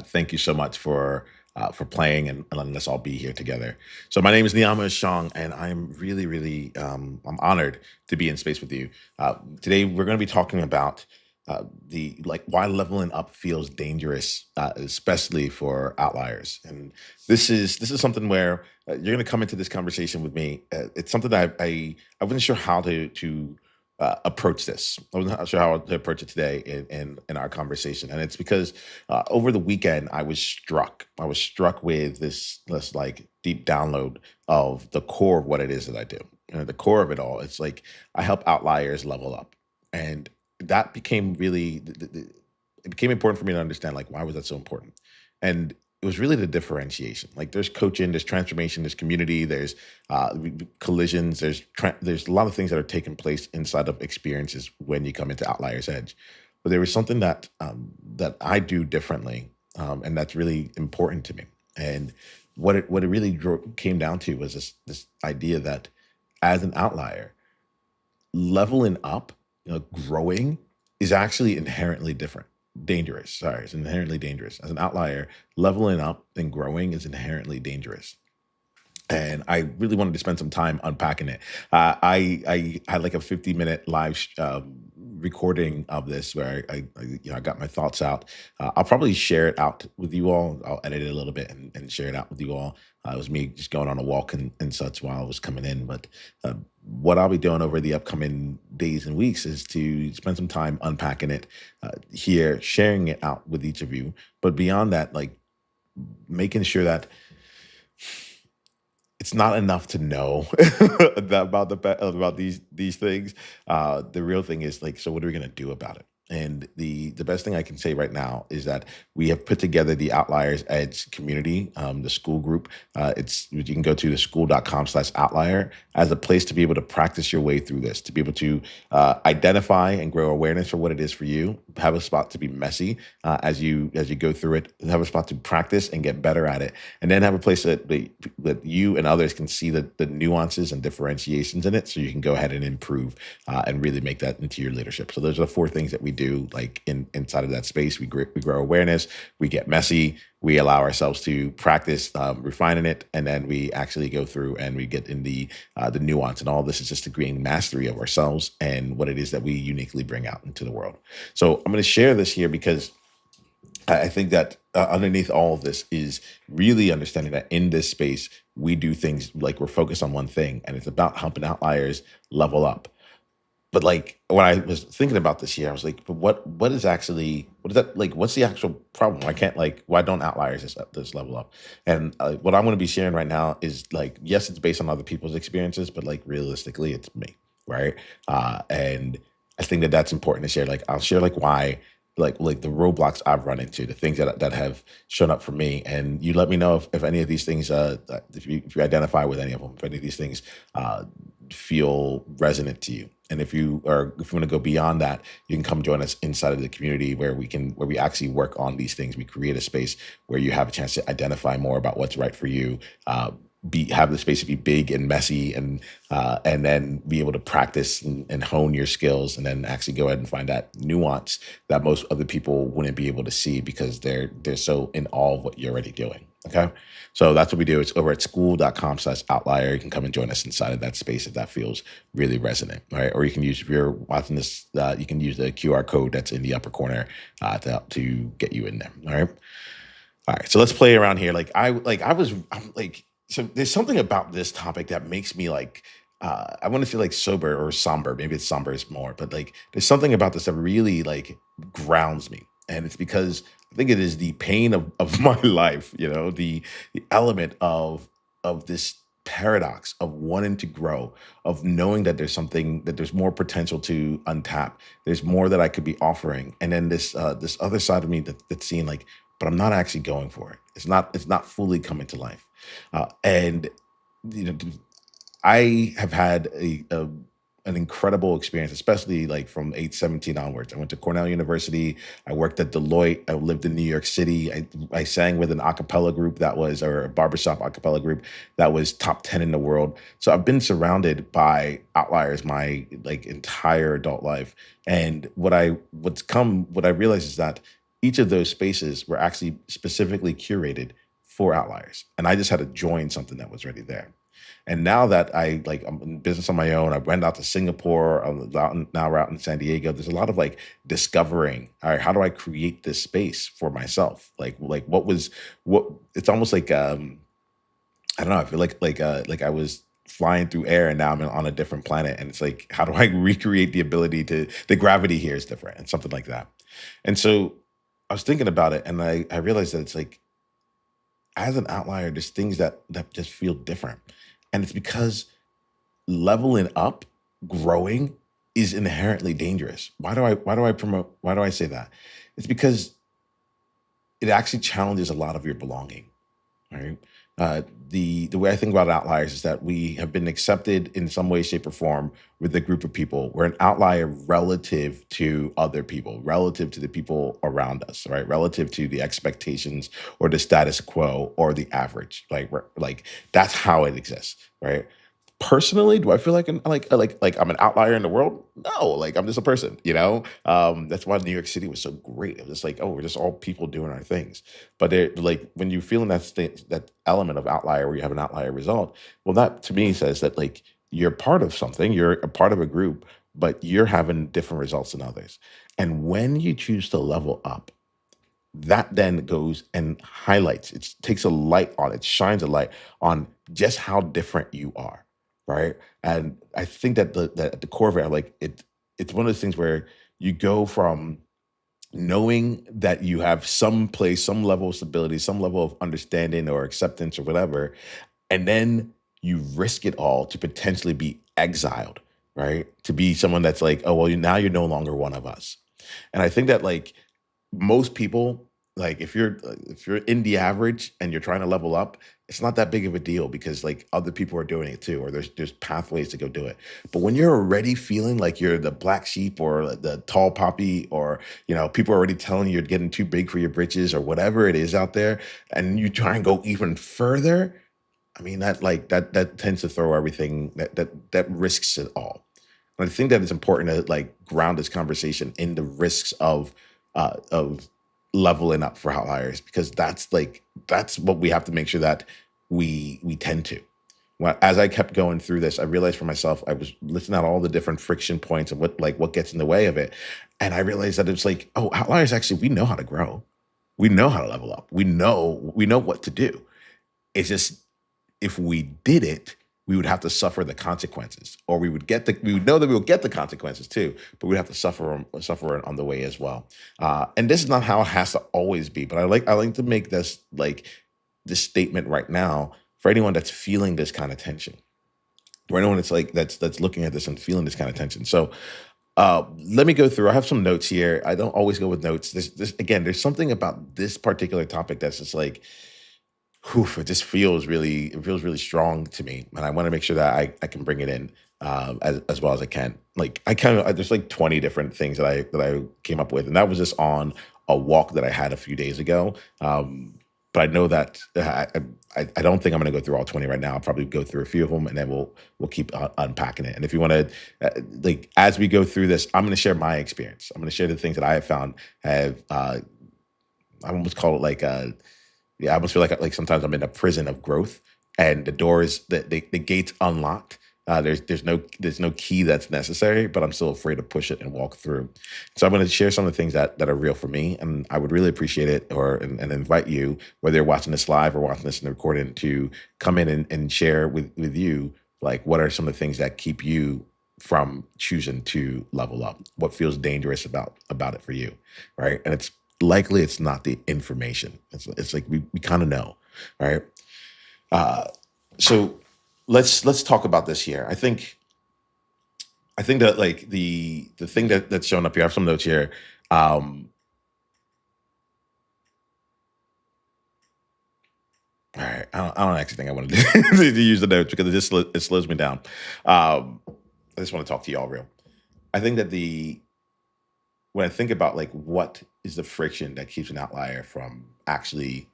Thank you so much for playing and letting us all be here together. So my name is Niyama Shang, and I'm really, really I'm honored to be in space with you. Today we're going to be talking about the like why leveling up feels dangerous, especially for outliers. And this is something where you're going to come into this conversation with me. It's something that I wasn't sure how to approach this. I wasn't sure how to approach it today in our conversation, and it's because over the weekend I was struck. I was struck with this like deep download of the core of what it is that I do. The core of it all. It's like I help outliers level up, and that became really it became important for me to understand like why was that so important, and it was really the differentiation. Like there's coaching, there's transformation, there's community, there's collisions, there's a lot of things that are taking place inside of experiences when you come into Outliers Edge. But there was something that I do differently, and that's really important to me. And what it really came down to was this idea that as an outlier, leveling up, growing is actually inherently different. Dangerous. Sorry, it's inherently dangerous. As an outlier, leveling up and growing is inherently dangerous, and I really wanted to spend some time unpacking it. I had like a 50-minute live recording of this where I got my thoughts out. I'll probably share it out with you all. I'll edit it a little bit and share it out with you all. It was me just going on a walk and such while I was coming in. But what I'll be doing over the upcoming days and weeks is to spend some time unpacking it here, sharing it out with each of you. But beyond that, like making sure that it's not enough to know about these things. The real thing is like, so what are we going to do about it? And the best thing I can say right now is that we have put together the Outliers Edge community, the school group. It's you can go to the school.com/outlier as a place to be able to practice your way through this, to be able to identify and grow awareness for what it is for you. Have a spot to be messy as you go through it. Have a spot to practice and get better at it, and then have a place that you and others can see the nuances and differentiations in it, so you can go ahead and improve and really make that into your leadership. So those are the four things that we do. Like inside of that space, we grow awareness, we get messy, we allow ourselves to practice refining it, and then we actually go through and we get in the nuance. And all this is just to gain mastery of ourselves and what it is that we uniquely bring out into the world. So I'm going to share this here because I think that underneath all of this is really understanding that in this space, we do things like we're focused on one thing, and it's about helping outliers level up. But like when I was thinking about this year, I was like, but what is actually what is that like? What's the actual problem? Why don't outliers this level up? And what I'm going to be sharing right now is like, yes, it's based on other people's experiences, but like realistically, it's me, right? And I think that that's important to share. Like I'll share like why. Like the roadblocks I've run into, the things that have shown up for me, and you let me know if any of these things, if you identify with any of them, if any of these things feel resonant to you. And if you want to go beyond that, you can come join us inside of the community where we actually work on these things. We create a space where you have a chance to identify more about what's right for you. Have the space to be big and messy, and then be able to practice and hone your skills, and then actually go ahead and find that nuance that most other people wouldn't be able to see because they're so in awe of what you're already doing. Okay. So that's what we do. It's over at school.com/outlier. You can come and join us inside of that space if that feels really resonant. Right. Or you can use, if you're watching this, you can use the QR code that's in the upper corner to help to get you in there. All right. All right. So let's play around here. I'm like, so there's something about this topic that makes me like, I want to say like sober or somber. Maybe it's somber is more, but like there's something about this that really like grounds me. And it's because I think it is the pain of my life, the element of this paradox of wanting to grow, of knowing that there's more potential to untap. There's more that I could be offering. And then this other side of me that's seeing like, but I'm not actually going for it. It's not fully coming to life. And you know, I have had an incredible experience, especially like from age 17 onwards. I went to Cornell University. I worked at Deloitte. I lived in New York City. I sang with an a cappella group or a barbershop a cappella group that was top 10 in the world. So I've been surrounded by outliers my like entire adult life. And what I realized is that each of those spaces were actually specifically curated for outliers. And I just had to join something that was already there. And now that I'm in business on my own, I went out to Singapore. Now we're out in San Diego. There's a lot of like discovering. All right, how do I create this space for myself? Like what was what? It's almost like I don't know. I feel like I was flying through air and now I'm on a different planet. And it's like, how do I recreate the ability to the gravity here is different and something like that. And so I was thinking about it and I realized that it's like as an outlier, there's things that just feel different. And it's because leveling up, growing is inherently dangerous. Why do I say that? It's because it actually challenges a lot of your belonging, right? The way I think about outliers is that we have been accepted in some way, shape, or form with a group of people. We're an outlier relative to other people, relative to the people around us, right? Relative to the expectations or the status quo or the average. Like that's how it exists, right? Personally, do I feel like like I'm an outlier in the world? No, like I'm just a person, you know. That's why New York City was so great. It was just like, oh, we're just all people doing our things. But they're like when you feel in that element of outlier where you have an outlier result, well, that to me says that like you're part of something, you're a part of a group, but you're having different results than others. And when you choose to level up, that then goes and highlights it takes a light on it shines a light on just how different you are, right? And I think that at the core of it, like it's one of those things where you go from knowing that you have some place, some level of stability, some level of understanding or acceptance or whatever, and then you risk it all to potentially be exiled, right? To be someone that's like, oh well, now you're no longer one of us. And I think that like most people, like if you're in the average and you're trying to level up, it's not that big of a deal because like other people are doing it too, or there's pathways to go do it. But when you're already feeling like you're the black sheep or like the tall poppy, or people are already telling you you're getting too big for your britches or whatever it is out there, and you try and go even further, I mean that tends to throw everything that risks it all. And I think that it's important to like ground this conversation in the risks of leveling up for outliers because that's what we have to make sure that we tend to. As I kept going through this, I realized for myself I was listing out all the different friction points and what gets in the way of it, and I realized that it's like, oh, outliers actually we know how to grow, we know how to level up, we know what to do. It's just if we did it, we would have to suffer the consequences, or we would know that we would get the consequences too, but we'd have to suffer on the way as well. And this is not how it has to always be, but I like to make this statement right now for anyone that's feeling this kind of tension, for anyone that's like that's looking at this and feeling this kind of tension. So let me go through. I have some notes here. I don't always go with notes. This again, there's something about this particular topic that's just like whew, it feels really strong to me, and I want to make sure that I can bring it in as well as I can. Like there's like 20 different things that I came up with, and that was just on a walk that I had a few days ago. But I know that I don't think I'm going to go through all 20 right now. I'll probably go through a few of them, and then we'll keep unpacking it. And if you want to, like as we go through this, I'm going to share my experience. I'm going to share the things that I have found have I almost call it like yeah, I almost feel like sometimes I'm in a prison of growth, and the doors, the gates unlocked. There's no key that's necessary, but I'm still afraid to push it and walk through. So I'm going to share some of the things that are real for me, and I would really appreciate it, and invite you, whether you're watching this live or watching this in the recording, to come in and share with you like what are some of the things that keep you from choosing to level up, what feels dangerous about it for you, right? And it's likely it's not the information. It's like we kind of know, right? Uh, so let's talk about this here. I think that like the thing that's shown up here. I have some notes here. Um, all right, I don't actually think I want to, to use the notes because it slows me down. I just want to talk to y'all real. I think that the when I think about like what is the friction that keeps an outlier from actually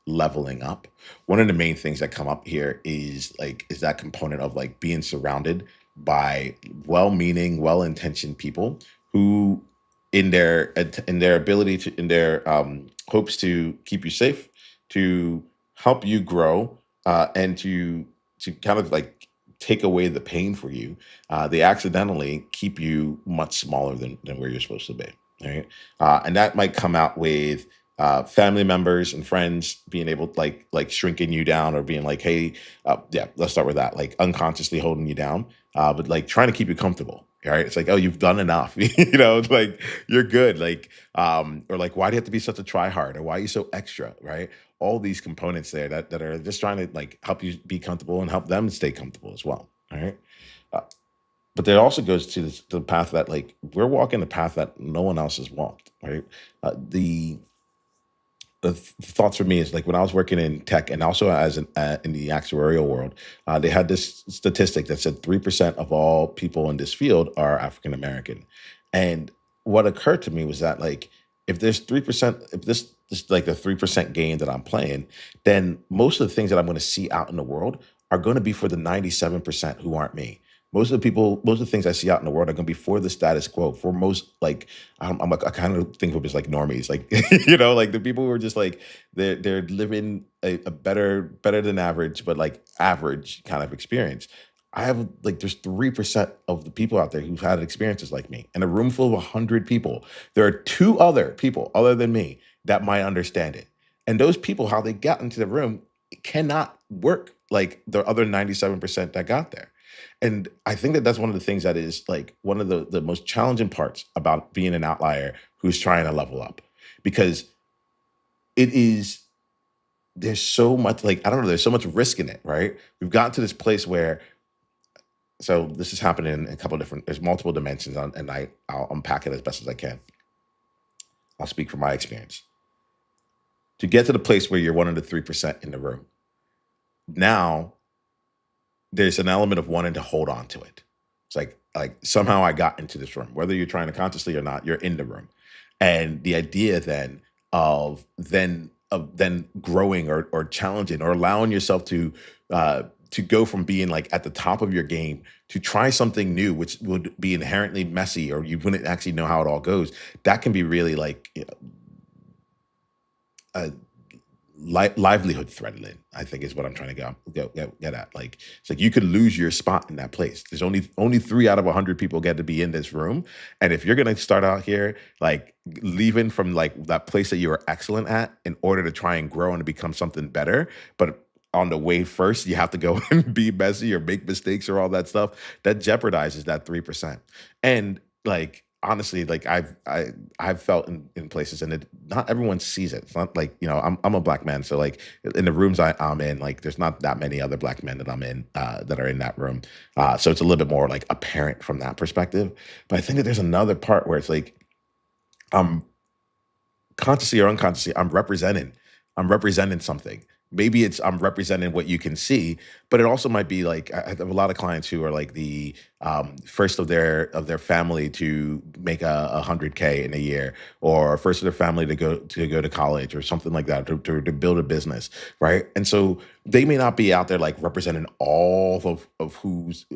leveling up, one of the main things that come up here is that component of like being surrounded by well-meaning, well-intentioned people who in their ability to in their hopes to keep you safe, to help you grow, and to kind of like take away the pain for you. They accidentally keep you much smaller than where you're supposed to be. Right, and that might come out with family members and friends being able to like shrinking you down or being like, hey, yeah, let's start with that, like unconsciously holding you down, but like trying to keep you comfortable. Right, it's like, oh, you've done enough, like you're good, like or like, why do you have to be such a try hard, or why are you so extra, right? All these components there that are just trying to like help you be comfortable and help them stay comfortable as well. All right. Uh, but there also goes to the path that like we're walking the path that no one else has walked, right? The thoughts for me is like when I was working in tech and also as in the actuarial world, they had this statistic that said 3% of all people in this field are African American, and what occurred to me was that like if there's 3%, if this like the 3% gain that I'm playing, then most of the things that I'm going to see out in the world are going to be for the 97% who aren't me. Most of the people, most of the things I see out in the world are going to be for the status quo. For most, like I kind of think of it as like normies, like like the people who are just like they're living a better than average, but like average kind of experience. I have like there's 3% of the people out there who've had experiences like me. In a room full of 100 people, there are two other people other than me that might understand it. And those people, how they got into the room, cannot work like the other 97% that got there. And I think that that's one of the things that is like one of the most challenging parts about being an outlier who's trying to level up, because it is there's so much, like, I don't know, there's so much risk in it, right? We've gotten to this place where, so this is happening in a couple of different, there's multiple dimensions on, and I'll unpack it as best as I can. I'll speak from my experience. To get to the place where you're one of the 3% in the room, now there's an element of wanting to hold on to it. It's like somehow I got into this room, whether you're trying to consciously or not, you're in the room. And the idea then of then growing or challenging or allowing yourself to go from being like at the top of your game to try something new, which would be inherently messy or you wouldn't actually know how it all goes. That can be really like uh, livelihood threatening, I think is what I'm trying to get at. Like it's like you could lose your spot in that place. There's only 3 out of 100 people get to be in this room, and if you're gonna start out here like leaving from like that place that you are excellent at in order to try and grow and to become something better, but on the way first you have to go and be messy or make mistakes or all that stuff, that jeopardizes that 3%. And like honestly, like I've felt in places, and not everyone sees it. It's not like I'm a black man, so like in the rooms I'm in, like there's not that many other black men that I'm in that are in that room, so it's a little bit more like apparent from that perspective. But I think that there's another part where it's like I'm consciously or unconsciously, I'm representing something. Maybe it's I'm representing what you can see, but it also might be like I have a lot of clients who are like the first of their family to make 100K in a year, or first of their family to go to college or something like that, to build a business, right? And so they may not be out there like representing all of who's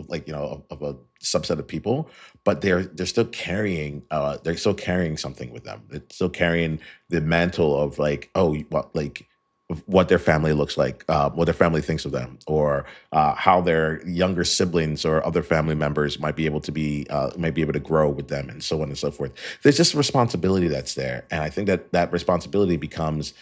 like of a subset of people, but they're still carrying something with them. They're still carrying the mantle of like, oh, what like of what their family looks like, what their family thinks of them, or how their younger siblings or other family members might be able to grow with them, and so on and so forth. There's just a responsibility that's there, and I think that that responsibility becomes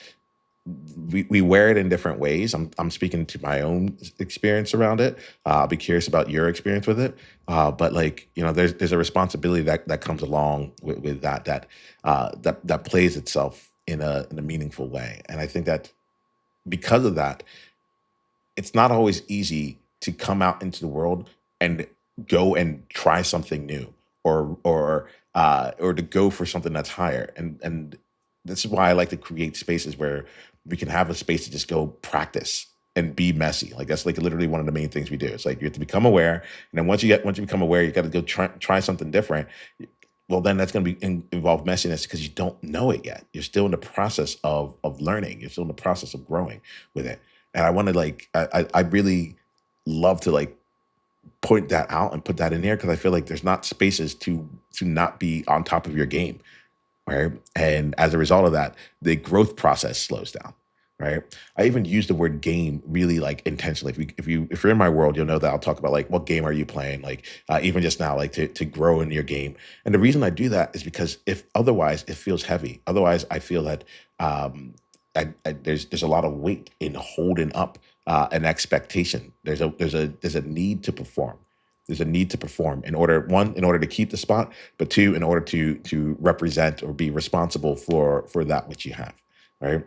we wear it in different ways. I'm speaking to my own experience around it. I'll be curious about your experience with it. But like there's a responsibility that comes along with that plays itself in a meaningful way. And I think that because of that, it's not always easy to come out into the world and go and try something new, or to go for something that's higher. And this is why I like to create spaces where we can have a space to just go practice and be messy. Like that's like literally one of the main things we do. It's like you have to become aware, and then once you become aware, you got to go try something different. Well, then that's going to involve messiness because you don't know it yet. You're still in the process of learning. You're still in the process of growing with it. And I want to like I really love to like point that out and put that in there because I feel like there's not spaces to not be on top of your game, right? And as a result of that, the growth process slows down, right? I even use the word game really like intentionally. If you're in my world, you'll know that I'll talk about like what game are you playing, like even just now, like to grow in your game. And the reason I do that is because if otherwise it feels heavy. Otherwise, I feel that um, there's a lot of weight in holding up an expectation. There's a need to perform. There's a need to perform in order one in order to keep the spot, but two in order to represent or be responsible for that which you have, right?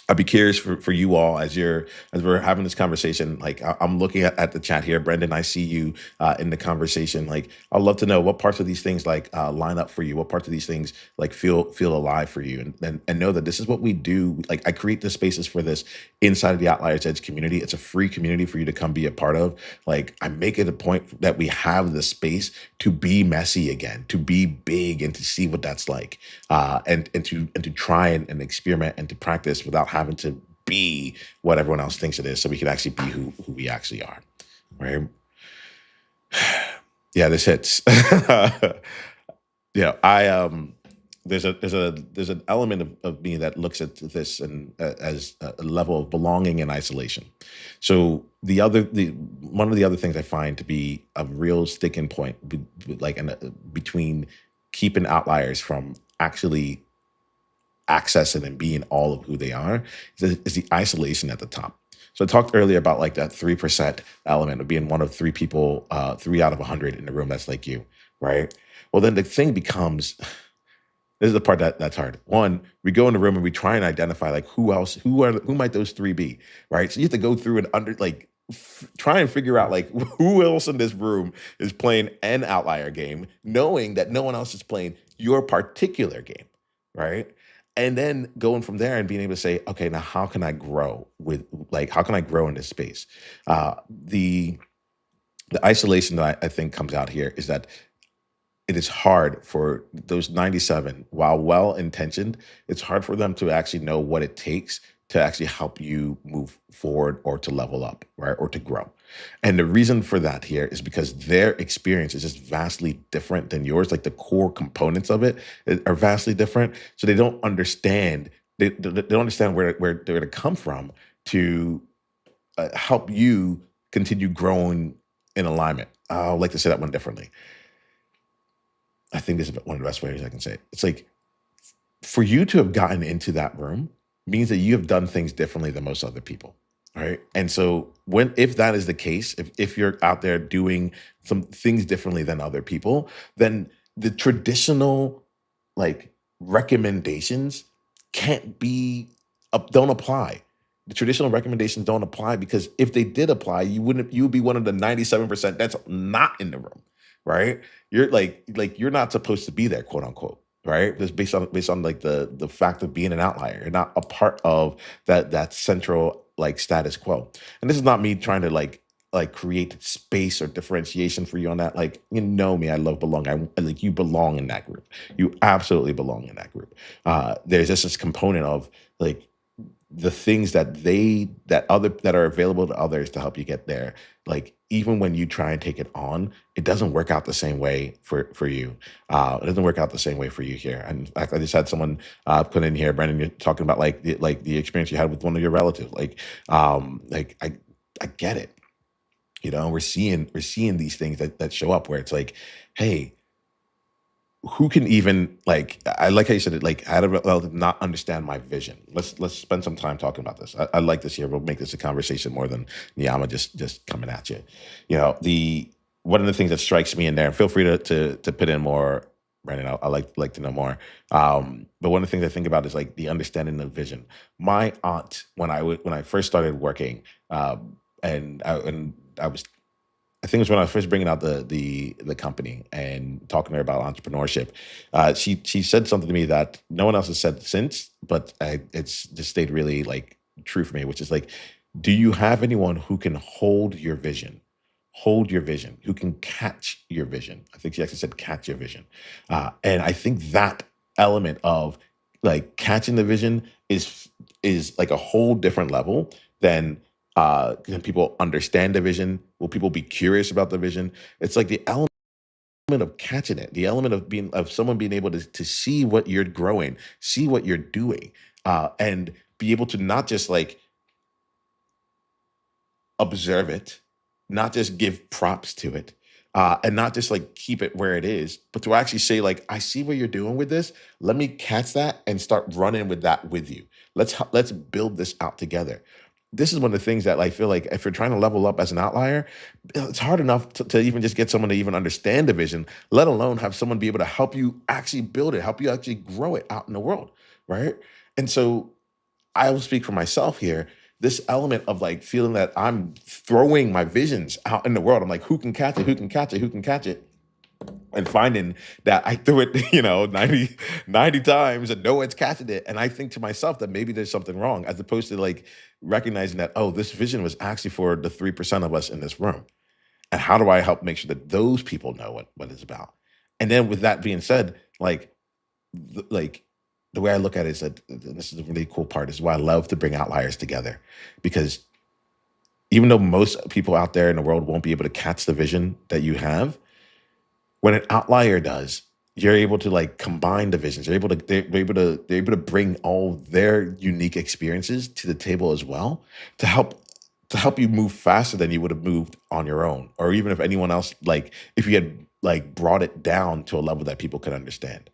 I'd be curious for you all as we're having this conversation. Like I'm looking at the chat here, Brendan. I see you in the conversation. Like I'd love to know what parts of these things like line up for you. What parts of these things like feel alive for you, and know that this is what we do. Like I create the spaces for this inside of the Outliers Edge community. It's a free community for you to come be a part of. Like I make it a point that we have the space to be messy again, to be big, and to see what that's like and to try and experiment and to practice without having to be what everyone else thinks it is, so we can actually be who we actually are, right? Yeah, this hits. Yeah, I there's an element of me that looks at this and as a level of belonging and isolation. So the one of the other things I find to be a real sticking point, like between keeping outliers from actually accessing and being all of who they are is the isolation at the top. So I talked earlier about like that 3% element of being one of three people, 3 out of 100 in the room that's like you, right? Well, then the thing becomes this is the part that's hard. One, we go in the room and we try and identify like who might those three be, right? So you have to go through and try and figure out like who else in this room is playing an outlier game, knowing that no one else is playing your particular game, right? And then going from there and being able to say, okay, now how can I grow how can I grow in this space? The isolation that I think comes out here is that it is hard for those 97, while well intentioned, it's hard for them to actually know what it takes to actually help you move forward or to level up, right? Or to grow. And the reason for that here is because their experience is just vastly different than yours. Like the core components of it are vastly different. So they don't understand, they don't understand where they're going to come from to help you continue growing in alignment. I would like to say that one differently. I think this is one of the best ways I can say it. It's like for you to have gotten into that room means that you have done things differently than most other people. Right. And so if that is the case, if you're out there doing some things differently than other people, then the traditional like recommendations can't be don't apply. The traditional recommendations don't apply because if they did apply, you would be one of the 97% that's not in the room, right? You're like you're not supposed to be there, quote unquote, right? Just based on like the fact of being an outlier. You're not a part of that central like status quo. And this is not me trying to like create space or differentiation for you on that. Like you know me, I love belonging. I like you belong in that group. You absolutely belong in that group. There's just this component of like the things that are available to others to help you get there, like even when you try and take it on, it doesn't work out the same way for you. It doesn't work out the same way for you here. And in fact, I just had someone put in here, Brandon, you're talking about like the experience you had with one of your relatives. Like I get it. You know, we're seeing these things that show up where it's like, hey, who can even like I like how you said it, like how to well, not understand my vision. Let's spend some time talking about this. I like this here. We'll make this a conversation more than Niyama just coming at you. You know, the one of the things that strikes me in there, and feel free to put in more, Brandon. I like to know more. But one of the things I think about is like the understanding of vision. My aunt, when I first started working, and I was I think it was when I was first bringing out the company and talking to her about entrepreneurship. She said something to me that no one else has said since, but it's just stayed really like true for me, which is like, do you have anyone who can hold your vision, who can catch your vision? I think she actually said catch your vision, and I think that element of like catching the vision is like a whole different level than can people understand the vision Will people be curious about the vision? It's like the element of catching it, the element of being of someone being able to see what you're growing, see what you're doing, and be able to not just like observe it, not just give props to it, and not just like keep it where it is, but to actually say like, "I see what you're doing with this. Let me catch that and start running with that with you. Let's build this out together." This is one of the things that I feel like if you're trying to level up as an outlier, it's hard enough to even just get someone to even understand the vision, let alone have someone be able to help you actually build it, help you actually grow it out in the world, right? And so I will speak for myself here. This element of like feeling that I'm throwing my visions out in the world. I'm like, who can catch it? Who can catch it? Who can catch it? And finding that I threw it, 90 times and no one's catching it. And I think to myself that maybe there's something wrong, as opposed to like recognizing that, oh, this vision was actually for the 3% of us in this room. And how do I help make sure that those people know what it's about? And then with that being said, like the way I look at it is that this is a really cool part. This is why I love to bring outliers together, because even though most people out there in the world won't be able to catch the vision that you have, when an outlier does, you're able to like combine the visions. They're able to bring all their unique experiences to the table as well to help you move faster than you would have moved on your own, or even if anyone else, like if you had like brought it down to a level that people could understand.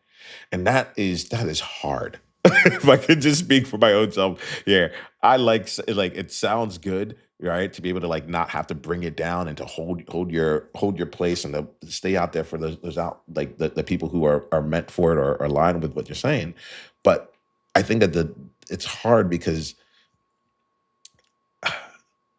And that is hard. If I could just speak for my own self, yeah, I like it sounds good, right? To be able to like not have to bring it down and to hold your place and to stay out there for those out like the people who are meant for it or are aligned with what you're saying. But I think that the it's hard because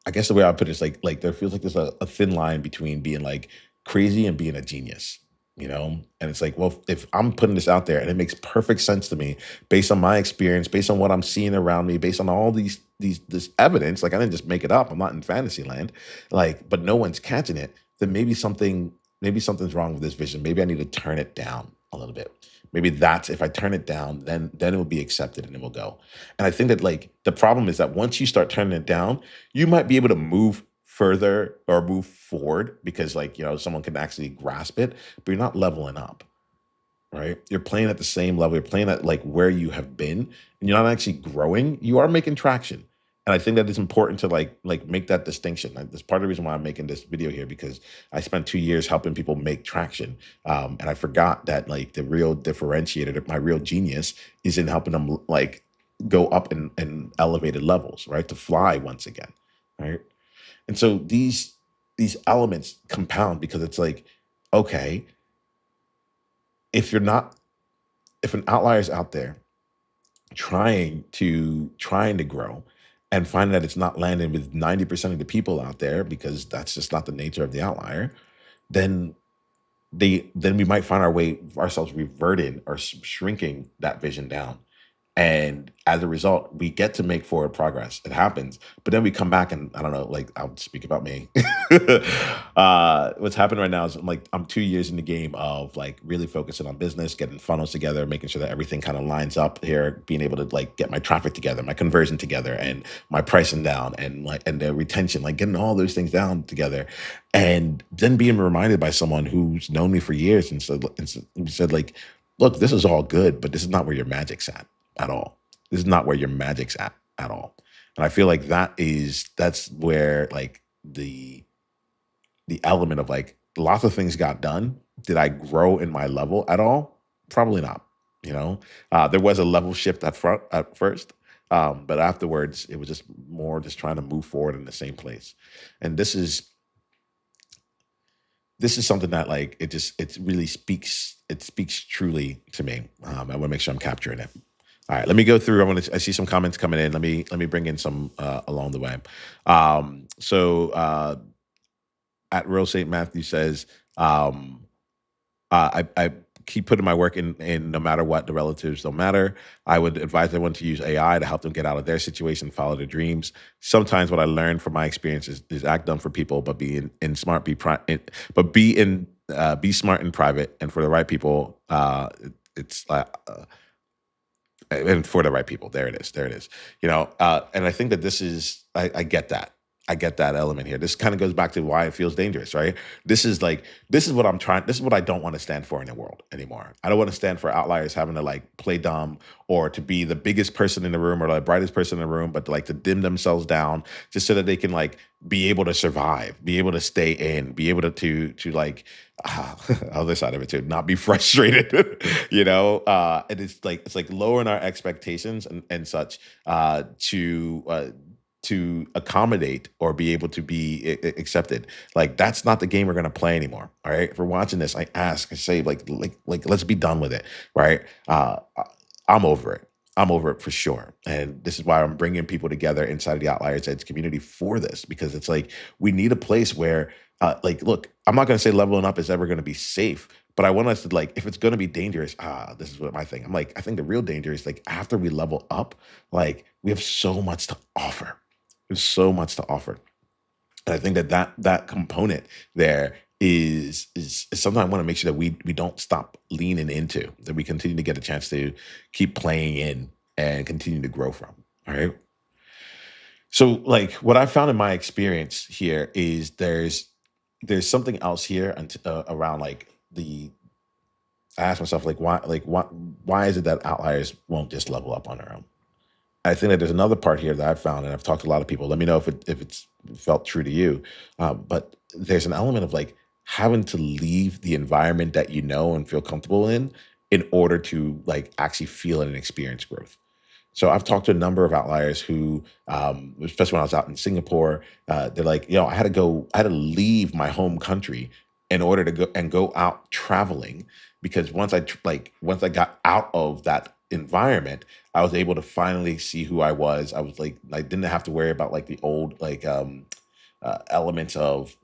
I guess the way I put it is like there feels like there's a thin line between being like crazy and being a genius, you know? And it's like, well, if I'm putting this out there and it makes perfect sense to me based on my experience, based on what I'm seeing around me, based on all these this evidence, like I didn't just make it up. I'm not in fantasy land. Like, but no one's catching it, then maybe something's wrong with this vision. Maybe I need to turn it down a little bit. Maybe that's if I turn it down, then it will be accepted and it will go. And I think that like the problem is that once you start turning it down, you might be able to move further or move forward because like someone can actually grasp it, but you're not leveling up, right? You're playing at the same level. You're playing at like where you have been, and you're not actually growing. You are making traction, and I think that it's important to like make that distinction. Like, that's part of the reason why I'm making this video here, because I spent 2 years helping people make traction, and I forgot that like the real differentiator, my real genius, is in helping them like go up in elevated levels, right? To fly once again, right? And so these elements compound because it's like, okay, if you're not if an outlier is out there trying to grow and finding that it's not landing with 90% of the people out there because that's just not the nature of the outlier, then then we might find ourselves reverting or shrinking that vision down. And as a result, we get to make forward progress. It happens. But then we come back and I don't know, like I'll speak about me. What's happening right now is I'm 2 years in the game of like really focusing on business, getting funnels together, making sure that everything kind of lines up here, being able to like get my traffic together, my conversion together, and my pricing down and the retention, like getting all those things down together. And then being reminded by someone who's known me for years and said like, look, this is all good, but this is not where your magic's at all. This is not where your magic's at all. And I feel like that's where like the element of like lots of things got done. Did I grow in my level at all? Probably not. There was a level shift at first, but afterwards it was just more just trying to move forward in the same place. And this is something that like it really speaks truly to me. I want to make sure I'm capturing it. All right, let me go through. I see some comments coming in. Let me bring in some along the way. So at Real St. Matthew says, um, I keep putting my work in no matter what. The relatives don't matter. I would advise everyone to use AI to help them get out of their situation, follow their dreams. Sometimes what I learned from my experience is act dumb for people, but in smart, but be smart in private, and for the right people, it's and for the right people. There it is. There it is. And I think that I get that. I get that element here. This kind of goes back to why it feels dangerous, right? This is like this is what I'm trying. This is what I don't want to stand for in the world anymore. I don't want to stand for outliers having to like play dumb or to be the biggest person in the room or the brightest person in the room, but like to dim themselves down just so that they can like be able to survive, be able to stay in, be able to like other side of it too, not be frustrated, and it's like lowering our expectations and such to accommodate or be able to be accepted. Like that's not the game we're going to play anymore. All right. If we're watching this, I ask, I say, like, let's be done with it. Right. I'm over it. I'm over it for sure. And this is why I'm bringing people together inside of the Outliers Edge community for this, because it's like we need a place where, look, I'm not going to say leveling up is ever going to be safe, but I want us to like, if it's going to be dangerous, this is what my thing. I'm like, I think the real danger is like after we level up, like we have so much to offer. There's so much to offer. And I think that component there is something I want to make sure that we don't stop leaning into, that we continue to get a chance to keep playing in and continue to grow from. All right. So like what I found in my experience here is there's something else here around like the I ask myself why is it that outliers won't just level up on their own? I think that there's another part here that I've found, and I've talked to a lot of people. Let me know if it's felt true to you. But there's an element of like having to leave the environment that you know and feel comfortable in order to like actually feel and experience growth. So I've talked to a number of outliers who, especially when I was out in Singapore, they're like, I had to leave my home country in order to go out traveling because once I got out of that environment, I was able to finally see who I was. I was like, I didn't have to worry about like the old elements of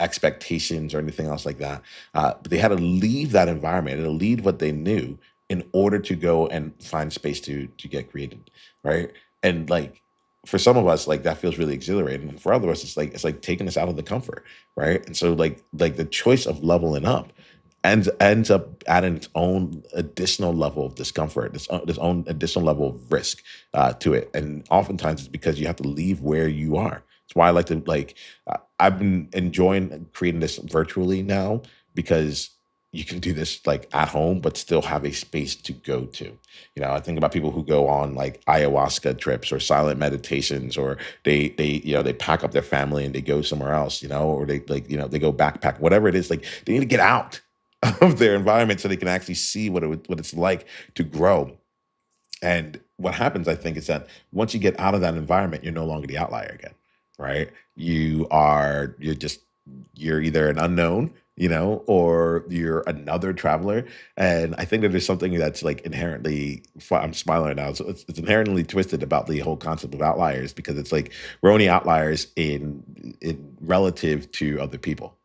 expectations or anything else like that. But they had to leave that environment and leave what they knew in order to go and find space to get created, right? And like for some of us, like that feels really exhilarating, and for other of us, it's like taking us out of the comfort, right? And so like the choice of leveling up ends up adding its own additional level of discomfort, this own additional level of risk to it, and oftentimes it's because you have to leave where you are. That's why I like to I've been enjoying creating this virtually now because you can do this like at home, but still have a space to go to. I think about people who go on like ayahuasca trips or silent meditations, or they pack up their family and they go somewhere else, or they go backpack, whatever it is. Like they need to get out of their environment so they can actually see what it's like to grow. And what happens, I think, is that once you get out of that environment, you're no longer the outlier again, right? You're either an unknown, or you're another traveler. And I think that there's something that's like I'm smiling right now. So it's inherently twisted about the whole concept of outliers because it's like we're only outliers in relative to other people,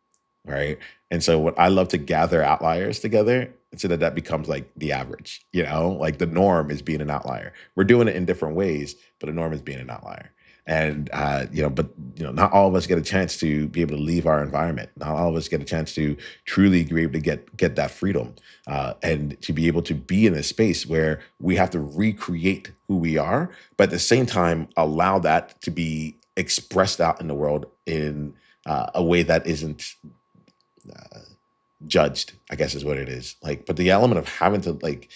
right? And so what I love to gather outliers together so that that becomes like the average, like the norm is being an outlier. We're doing it in different ways, but the norm is being an outlier. And not all of us get a chance to be able to leave our environment. Not all of us get a chance to truly be able to get that freedom and to be able to be in a space where we have to recreate who we are, but at the same time allow that to be expressed out in the world in a way that isn't uh, judged, I guess is what it is. Like, but the element of having to like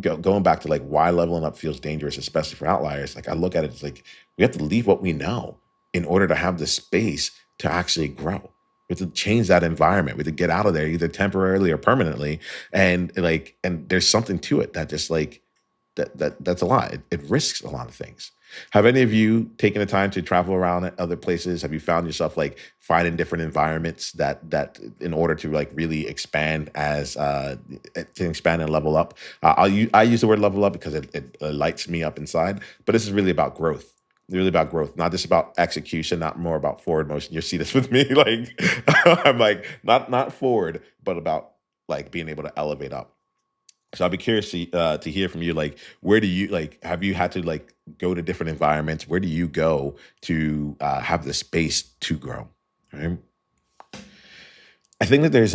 going back to like why leveling up feels dangerous, especially for outliers. Like I look at it, it's like we have to leave what we know in order to have the space to actually grow. We have to change that environment. We have to get out of there either temporarily or permanently. And there's something to it that just like that's a lot. It risks a lot of things. Have any of you taken the time to travel around at other places? Have you found yourself like finding different environments that in order to like really expand to expand and level up? I use the word level up because it lights me up inside, but this is really about growth. Really about growth, not just about execution, not more about forward motion. You see this with me, like I'm like not forward, but about like being able to elevate up. So I'd be curious to hear from you. Like, where do you like? Have you had to like go to different environments? Where do you go to have the space to grow? Right? I think that there's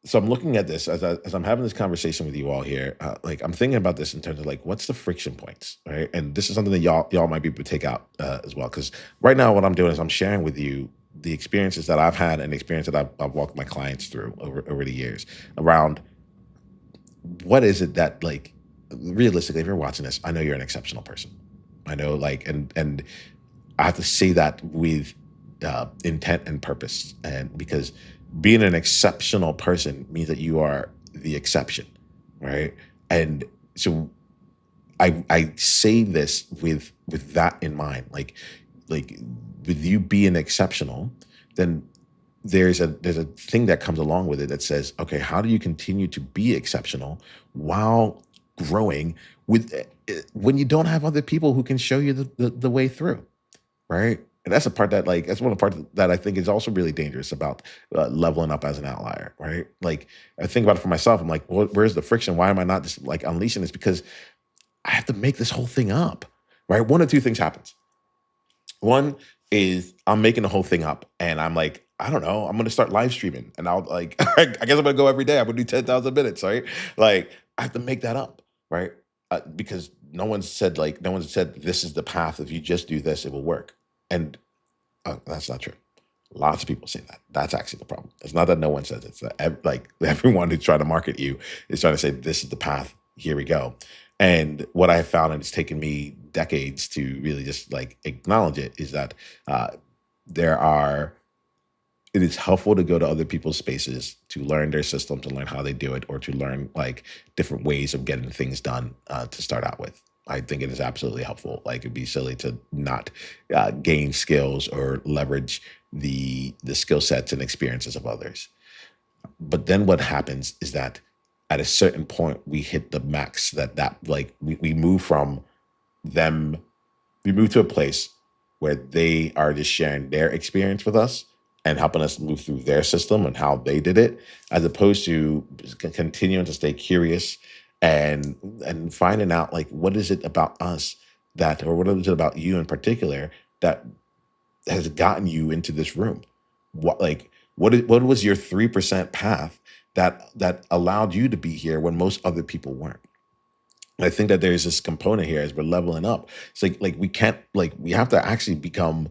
So I'm looking at this as I'm having this conversation with you all here. Like I'm thinking about this in terms of like what's the friction points, right? And this is something that y'all might be able to take out as well. Because right now, what I'm doing is I'm sharing with you the experiences that I've had and the experience that I've walked my clients through over the years around what is it that like realistically, if you're watching this, I know you're an exceptional person. I know like and I have to say that with intent and purpose, and because being an exceptional person means that you are the exception, right? And so I say this with that in mind, like with you being exceptional, then there's a thing that comes along with it that says, okay, how do you continue to be exceptional while growing with when you don't have other people who can show you the way through, right? And that's a part that like that's one of the parts that I think is also really dangerous about leveling up as an outlier, right? Like I think about it for myself. I'm like, well, where's the friction? Why am I not just like unleashing this? Because I have to make this whole thing up, right? One of two things happens. One is I'm making the whole thing up, and I'm like, I don't know, I'm gonna start live streaming, and I'll like, I guess I'm gonna go every day. I'm gonna do 10,000 minutes, right? Like I have to make that up, right? Because no one said this is the path. If you just do this, it will work. And that's not true. Lots of people say that. That's actually the problem. It's not that no one says it. It's that like everyone who's trying to market you is trying to say this is the path. Here we go. And what I have found, and it's taken me decades to really just like acknowledge it, is that uh, there are it is helpful to go to other people's spaces to learn their system, to learn how they do it, or to learn like different ways of getting things done to start out with. I think it is absolutely helpful. Like it'd be silly to not gain skills or leverage the skill sets and experiences of others. But then what happens is that at a certain point we hit the max that like we move from them we move to a place where they are just sharing their experience with us and helping us move through their system and how they did it, as opposed to continuing to stay curious and finding out like what is it about us that, or what is it about you in particular that has gotten you into this room? What was your 3% path that allowed you to be here when most other people weren't? I think that there's this component here as we're leveling up. It's like we can't like we have to actually become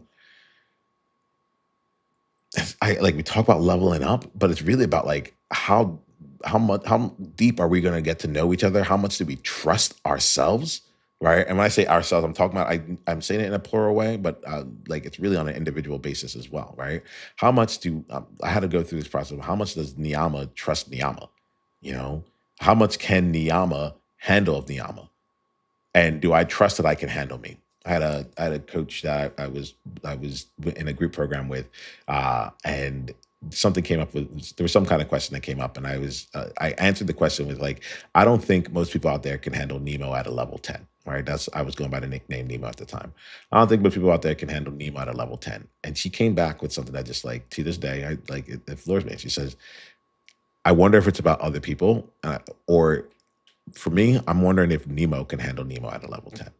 I like we talk about leveling up, but it's really about like how deep are we going to get to know each other? How much do we trust ourselves? Right. And when I say ourselves, I'm talking about I'm saying it in a plural way, but like it's really on an individual basis as well. Right. How much do I had to go through this process of how much does Niyama trust Niyama? You know, how much can Niyama handle of Niyama? And do I trust that I can handle me? I had a coach that I was in a group program with, and something came up with there was some kind of question that came up, and I answered the question with like I don't think most people out there can handle Nemo at a level 10. Right, that's I was going by the nickname Nemo at the time. I don't think most people out there can handle Nemo at a level 10. And she came back with something that just like to this day I like it floors me. She says, "I wonder if it's about other people, or for me, I'm wondering if Nemo can handle Nemo at a level 10."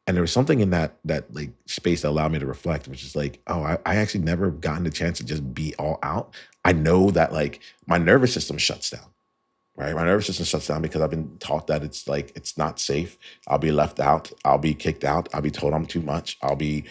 And there was something in that like space that allowed me to reflect, which is like, oh, I actually never gotten the chance to just be all out. I know that like my nervous system shuts down, right? My nervous system shuts down because I've been taught that it's like it's not safe. I'll be left out. I'll be kicked out. I'll be told I'm too much. I'll be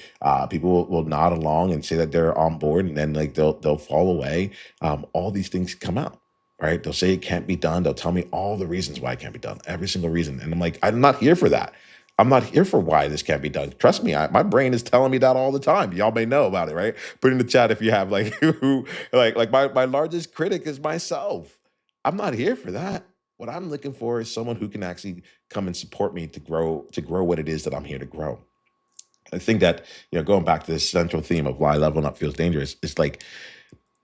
people will nod along and say that they're on board, and then like they'll fall away. All these things come out. Right? They'll say it can't be done. They'll tell me all the reasons why it can't be done, every single reason. And I'm like, I'm not here for that. I'm not here for why this can't be done. Trust me, my brain is telling me that all the time. Y'all may know about it, right? Put in the chat if you have like who like my largest critic is myself. I'm not here for that. What I'm looking for is someone who can actually come and support me to grow what it is that I'm here to grow. I think that, going back to this central theme of why leveling up feels dangerous, it's like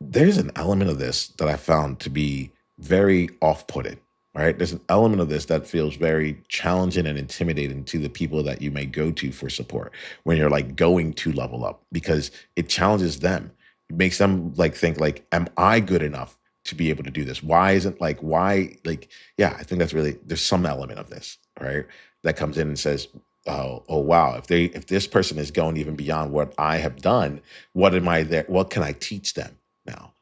there's an element of this that I found to be very off-putting, right? There's an element of this that feels very challenging and intimidating to the people that you may go to for support when you're like going to level up, because it challenges them. It makes them like think like, am I good enough to be able to do this? Yeah, I think that's really there's some element of this, right? That comes in and says, oh wow, if this person is going even beyond what I have done, what can I teach them now?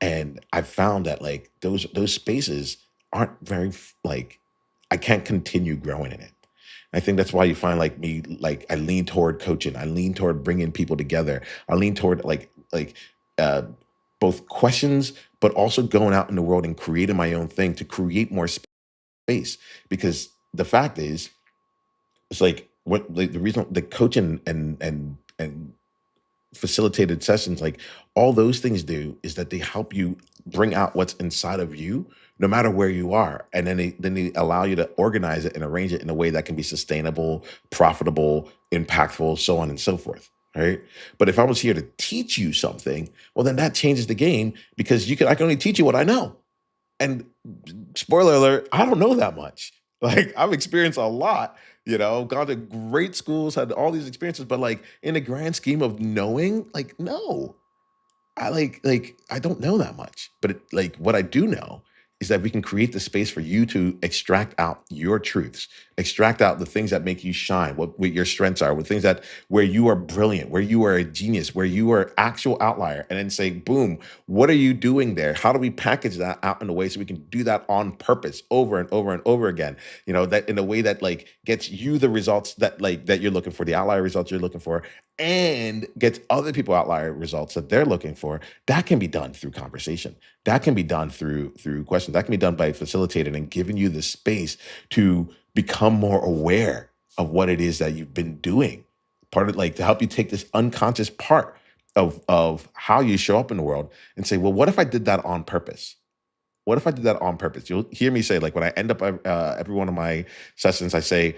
And I found that like those spaces aren't very like I can't continue growing in it. I think that's why you find like me, like I lean toward coaching. I lean toward bringing people together. I lean toward uh, both questions, but also going out in the world and creating my own thing to create more space. Because the fact is, it's like what like, the reason the coaching and facilitated sessions, like all those things do is that they help you bring out what's inside of you, no matter where you are, and then they allow you to organize it and arrange it in a way that can be sustainable, profitable, impactful, so on and so forth. Right. But if I was here to teach you something, well, then that changes the game because I can only teach you what I know. And spoiler alert, I don't know that much. Like I've experienced a lot, gone to great schools, had all these experiences, but like in the grand scheme of knowing, like no. I don't know that much, but like what I do know is that we can create the space for you to extract out your truths, extract out the things that make you shine, what your strengths are, what things that where you are brilliant, where you are a genius, where you are actual outlier, and then say, boom, what are you doing there? How do we package that out in a way so we can do that on purpose over and over and over again? That in a way that like gets you the results that you're looking for, the outlier results you're looking for, and gets other people outlier results that they're looking for. That can be done through conversation. That can be done through questions. That can be done by facilitating and giving you the space to become more aware of what it is that you've been doing. Part of like to help you take this unconscious part of how you show up in the world and say, well, what if I did that on purpose? What if I did that on purpose? You'll hear me say, like when I end up every one of my sessions, I say,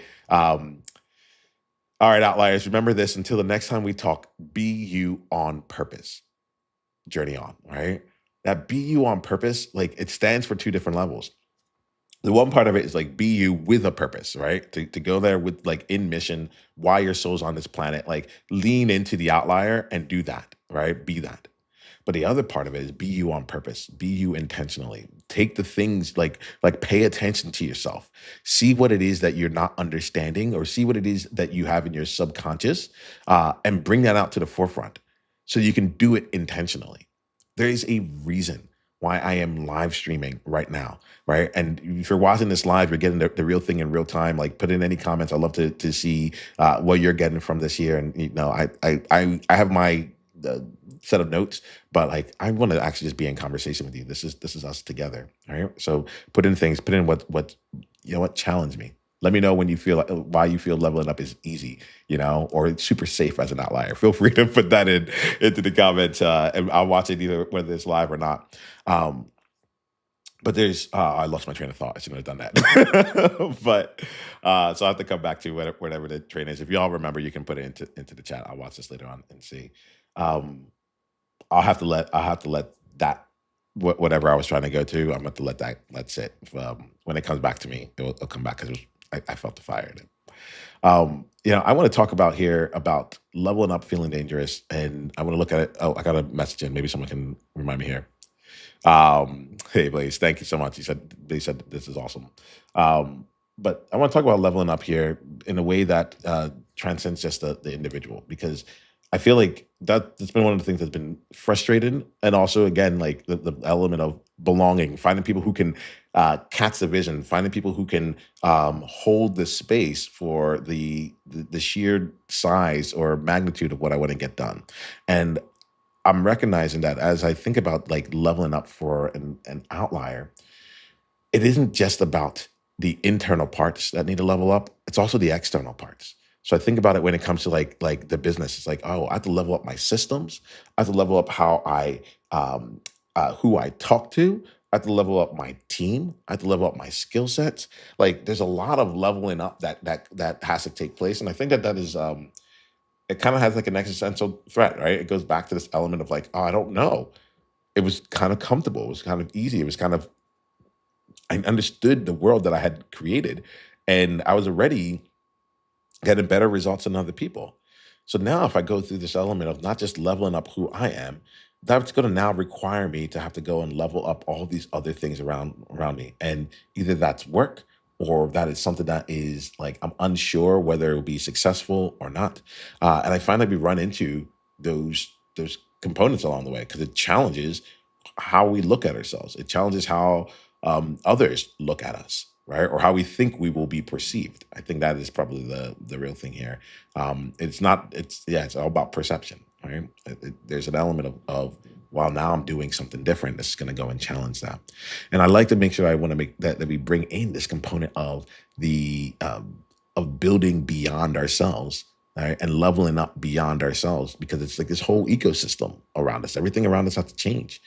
all right, outliers, remember this until the next time we talk, be you on purpose. Journey on, right? That be you on purpose, like it stands for two different levels. The one part of it is like be you with a purpose, right? To go there with like in mission, why your soul's on this planet, like lean into the outlier and do that, right? Be that. But the other part of it is be you on purpose, be you intentionally. Take the things like pay attention to yourself. See what it is that you're not understanding, or see what it is that you have in your subconscious, and bring that out to the forefront so you can do it intentionally. There is a reason why I am live streaming right now, right? And if you're watching this live, you're getting the real thing in real time. Like, put in any comments. I'd love to see what you're getting from this year. And I have my uh, set of notes, but like I want to actually just be in conversation with you. This is us together, all right? So put in things. Put in what challenge me. Let me know when you feel why you feel leveling up is easy, or it's super safe as an outlier. Feel free to put that into the comments, and I'll watch it either whether it's live or not. Um, but I lost my train of thought. I shouldn't have done that. But so I have to come back to whatever the train is. If y'all remember, you can put it into the chat. I'll watch this later on and see. Um, I'll have to let that whatever I was trying to go to. I'm going to let that let sit. When it comes back to me, it'll come back because I felt the fire in it. I want to talk about here about leveling up, feeling dangerous, and I want to look at it. Oh, I got a message in. Maybe someone can remind me here. Hey Blaze, thank you so much. They said this is awesome. But I want to talk about leveling up here in a way that transcends just the individual, because I feel like that's been one of the things that's been frustrating, and also again like the element of belonging, finding people who can catch the vision, finding people who can hold the space for the sheer size or magnitude of what I want to get done. And I'm recognizing that as I think about like leveling up for an outlier, it isn't just about the internal parts that need to level up. It's also the external parts. So I think about it when it comes to like the business. It's like, oh, I have to level up my systems. I have to level up how who I talk to. I have to level up my team. I have to level up my skill sets. Like, there's a lot of leveling up that has to take place, and I think that is it kind of has like an existential threat, right? It goes back to this element of like, oh, I don't know. It was kind of comfortable. It was kind of easy. It was kind of, I understood the world that I had created, and I was already getting better results than other people. So now, if I go through this element of not just leveling up who I am, that's going to now require me to have to go and level up all these other things around me, and either that's work or that is something that is like I'm unsure whether it will be successful or not. And I find that we run into those components along the way because it challenges. how we look at ourselves. It challenges how others look at us, right? Or how we think we will be perceived. I think that is probably the real thing here. It's not. It's yeah. It's all about perception, right? There's an element of well, now I'm doing something different. That's going to go and challenge that. And I like to make sure I want to make that we bring in this component the of building beyond ourselves, right? And leveling up beyond ourselves, because it's like this whole ecosystem around us. Everything around us has to change.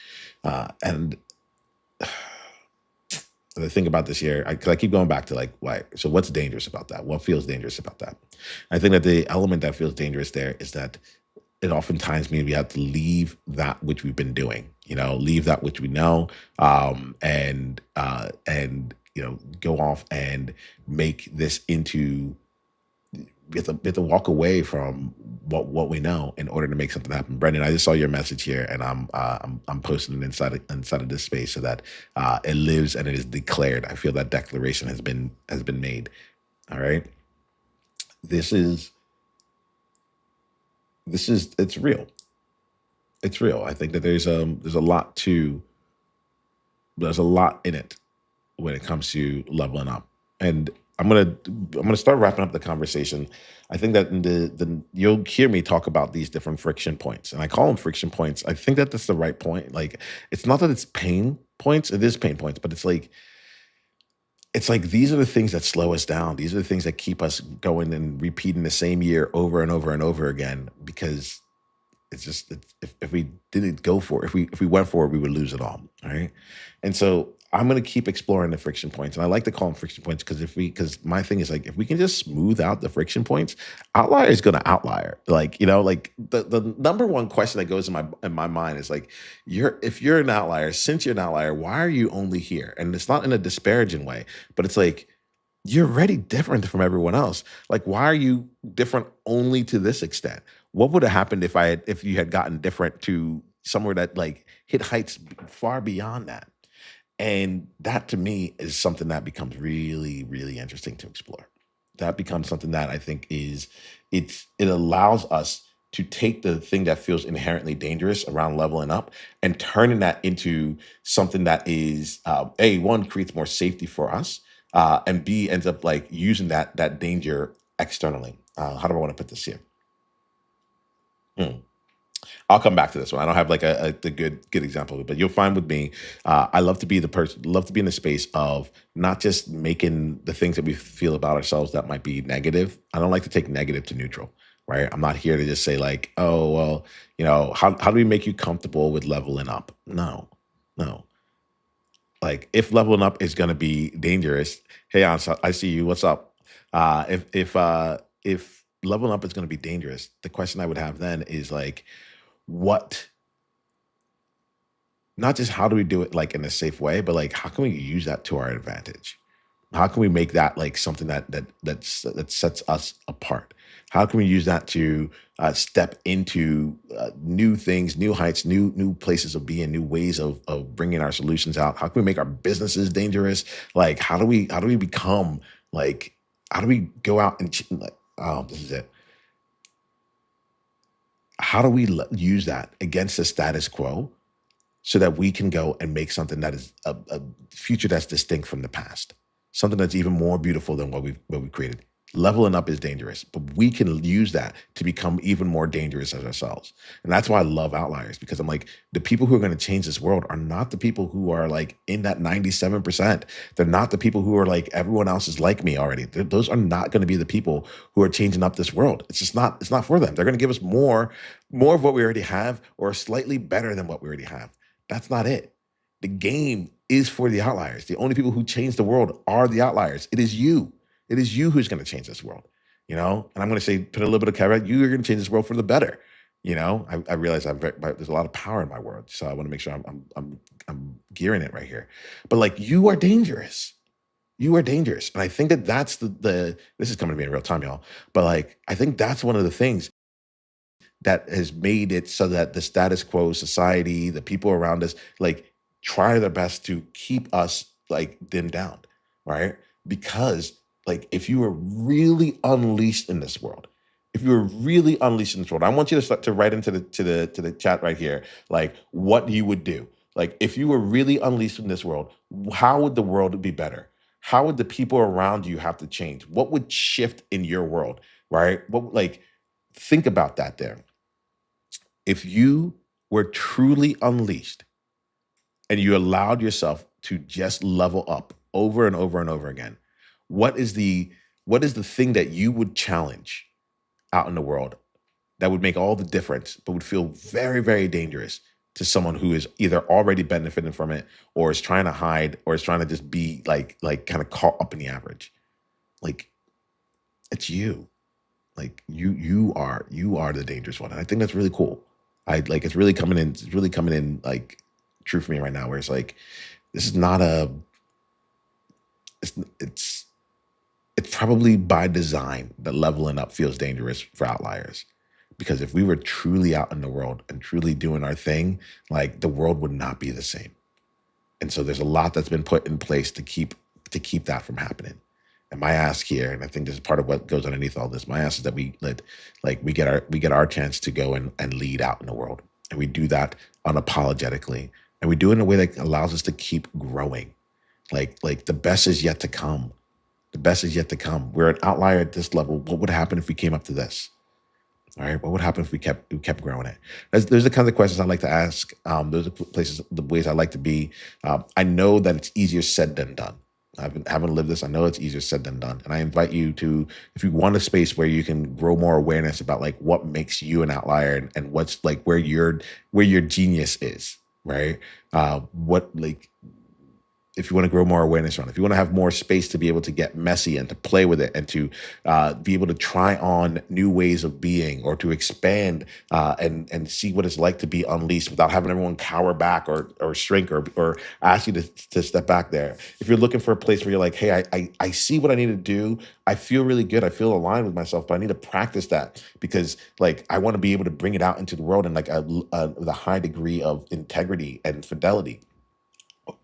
And the thing about this year, because I keep going back to like, why? So what's dangerous about that? What feels dangerous about that? I think that the element that feels dangerous there is that it oftentimes means we have to leave that which we've been doing, leave that which we know, and go off and make this into we have to walk away from what we know in order to make something happen. Brendan, I just saw your message here, and I'm posting it inside of this space so that it lives and it is declared. I feel that declaration has been made. All right, this is it's real. It's real. I think that there's a lot in it when it comes to leveling up. And I'm gonna start wrapping up the conversation. I think that in the you'll hear me talk about these different friction points, and I call them friction points. I think that that's the right point. Like, it's not that it's pain points; it is pain points, but it's like these are the things that slow us down. These are the things that keep us going and repeating the same year over and over and over again, because if we didn't go for it, if we went for it, we would lose it all right. And so I'm going to keep exploring the friction points, and I like to call them friction points because my thing is, like, if we can just smooth out the friction points, outlier is going to outlier. Like, like the number one question that goes in my mind is like, if you're an outlier, since you're an outlier, why are you only here? And it's not in a disparaging way, but it's like, you're already different from everyone else. Like, why are you different only to this extent? What would have happened if you had gotten different to somewhere that like hit heights far beyond that? And that to me is something that becomes really, really interesting to explore. That becomes something that I think it allows us to take the thing that feels inherently dangerous around leveling up and turning that into something that is a one, creates more safety for us, and b, ends up like using that danger externally. How do I want to put this here? Hmm. I'll come back to this one. I don't have like the good example of it, but you'll find with me, I love to be the person, love to be in the space of not just making the things that we feel about ourselves that might be negative. I don't like to take negative to neutral, right? I'm not here to just say like, oh well, how do we make you comfortable with leveling up? No, no. Like, if leveling up is going to be dangerous, hey, I see you. What's up? If leveling up is going to be dangerous, the question I would have then is like, what not just how do we do it like in a safe way, but like how can we use that to our advantage? How can we make that like something that sets us apart? How can we use that to step into new things, new heights, new places of being, new ways of bringing our solutions out? How can we make our businesses dangerous? Like, how do we become like how do we go out and like, oh, this is it. How do we use that against the status quo so that we can go and make something that is a future that's distinct from the past, something that's even more beautiful than what we created. Leveling up is dangerous, but we can use that to become even more dangerous as ourselves. And that's why I love outliers, because I'm like, the people who are going to change this world are not the people who are like in that 97%. They're not the people who are like, everyone else is like me already. Those are not going to be the people who are changing up this world. It's not for them. They're going to give us more of what we already have, or slightly better than what we already have. That's not it. The game is for the outliers. The only people who change the world are the outliers. It is you. It is you who's going to change this world. And I'm going to say, put a little bit of caveat. You are going to change this world for the better. I realize there's a lot of power in my word, so I want to make sure I'm gearing it right here. But like, you are dangerous. You are dangerous, and I think that that's the this is coming to me in real time, y'all. But like, I think that's one of the things that has made it so that the status quo society, the people around us, like, try their best to keep us like dimmed down, right? Because like, if you were really unleashed in this world, if you were really unleashed in this world, I want you to start to write into the chat right here, like, what you would do. Like, if you were really unleashed in this world, how would the world be better? How would the people around you have to change? What would shift in your world, right? Think about that there. If you were truly unleashed and you allowed yourself to just level up over and over and over again, what is the what is the thing that you would challenge out in the world that would make all the difference, but would feel very, very dangerous to someone who is either already benefiting from it or is trying to hide or is trying to just be like kind of caught up in the average? Like, it's you. Like, you are the dangerous one. And I think that's really cool. It's really coming in like true for me right now, where it's like, this is not a it's it's it's probably by design that leveling up feels dangerous for outliers. Because if we were truly out in the world and truly doing our thing, like, the world would not be the same. And so there's a lot that's been put in place to keep that from happening. And my ask here, and I think this is part of what goes underneath all this, my ask is that we get our chance to go and lead out in the world. And we do that unapologetically. And we do it in a way that allows us to keep growing. Like the best is yet to come. The best is yet to come. We're an outlier at this level. What would happen if we came up to this? All right. What would happen if we kept growing it? There's the kinds of questions I like to ask. Those are places, the ways I like to be. I know that it's easier said than done. I haven't lived this. I know it's easier said than done. And I invite you to, if you want a space where you can grow more awareness about like what makes you an outlier, and what's like where your genius is, right? What like if you want to grow more awareness around it, if you want to have more space to be able to get messy and to play with it and to be able to try on new ways of being, or to expand and see what it's like to be unleashed without having everyone cower back or shrink or ask you to step back there. If you're looking for a place where you're like, hey, I see what I need to do. I feel really good. I feel aligned with myself, but I need to practice that because like I want to be able to bring it out into the world in like with a high degree of integrity and fidelity.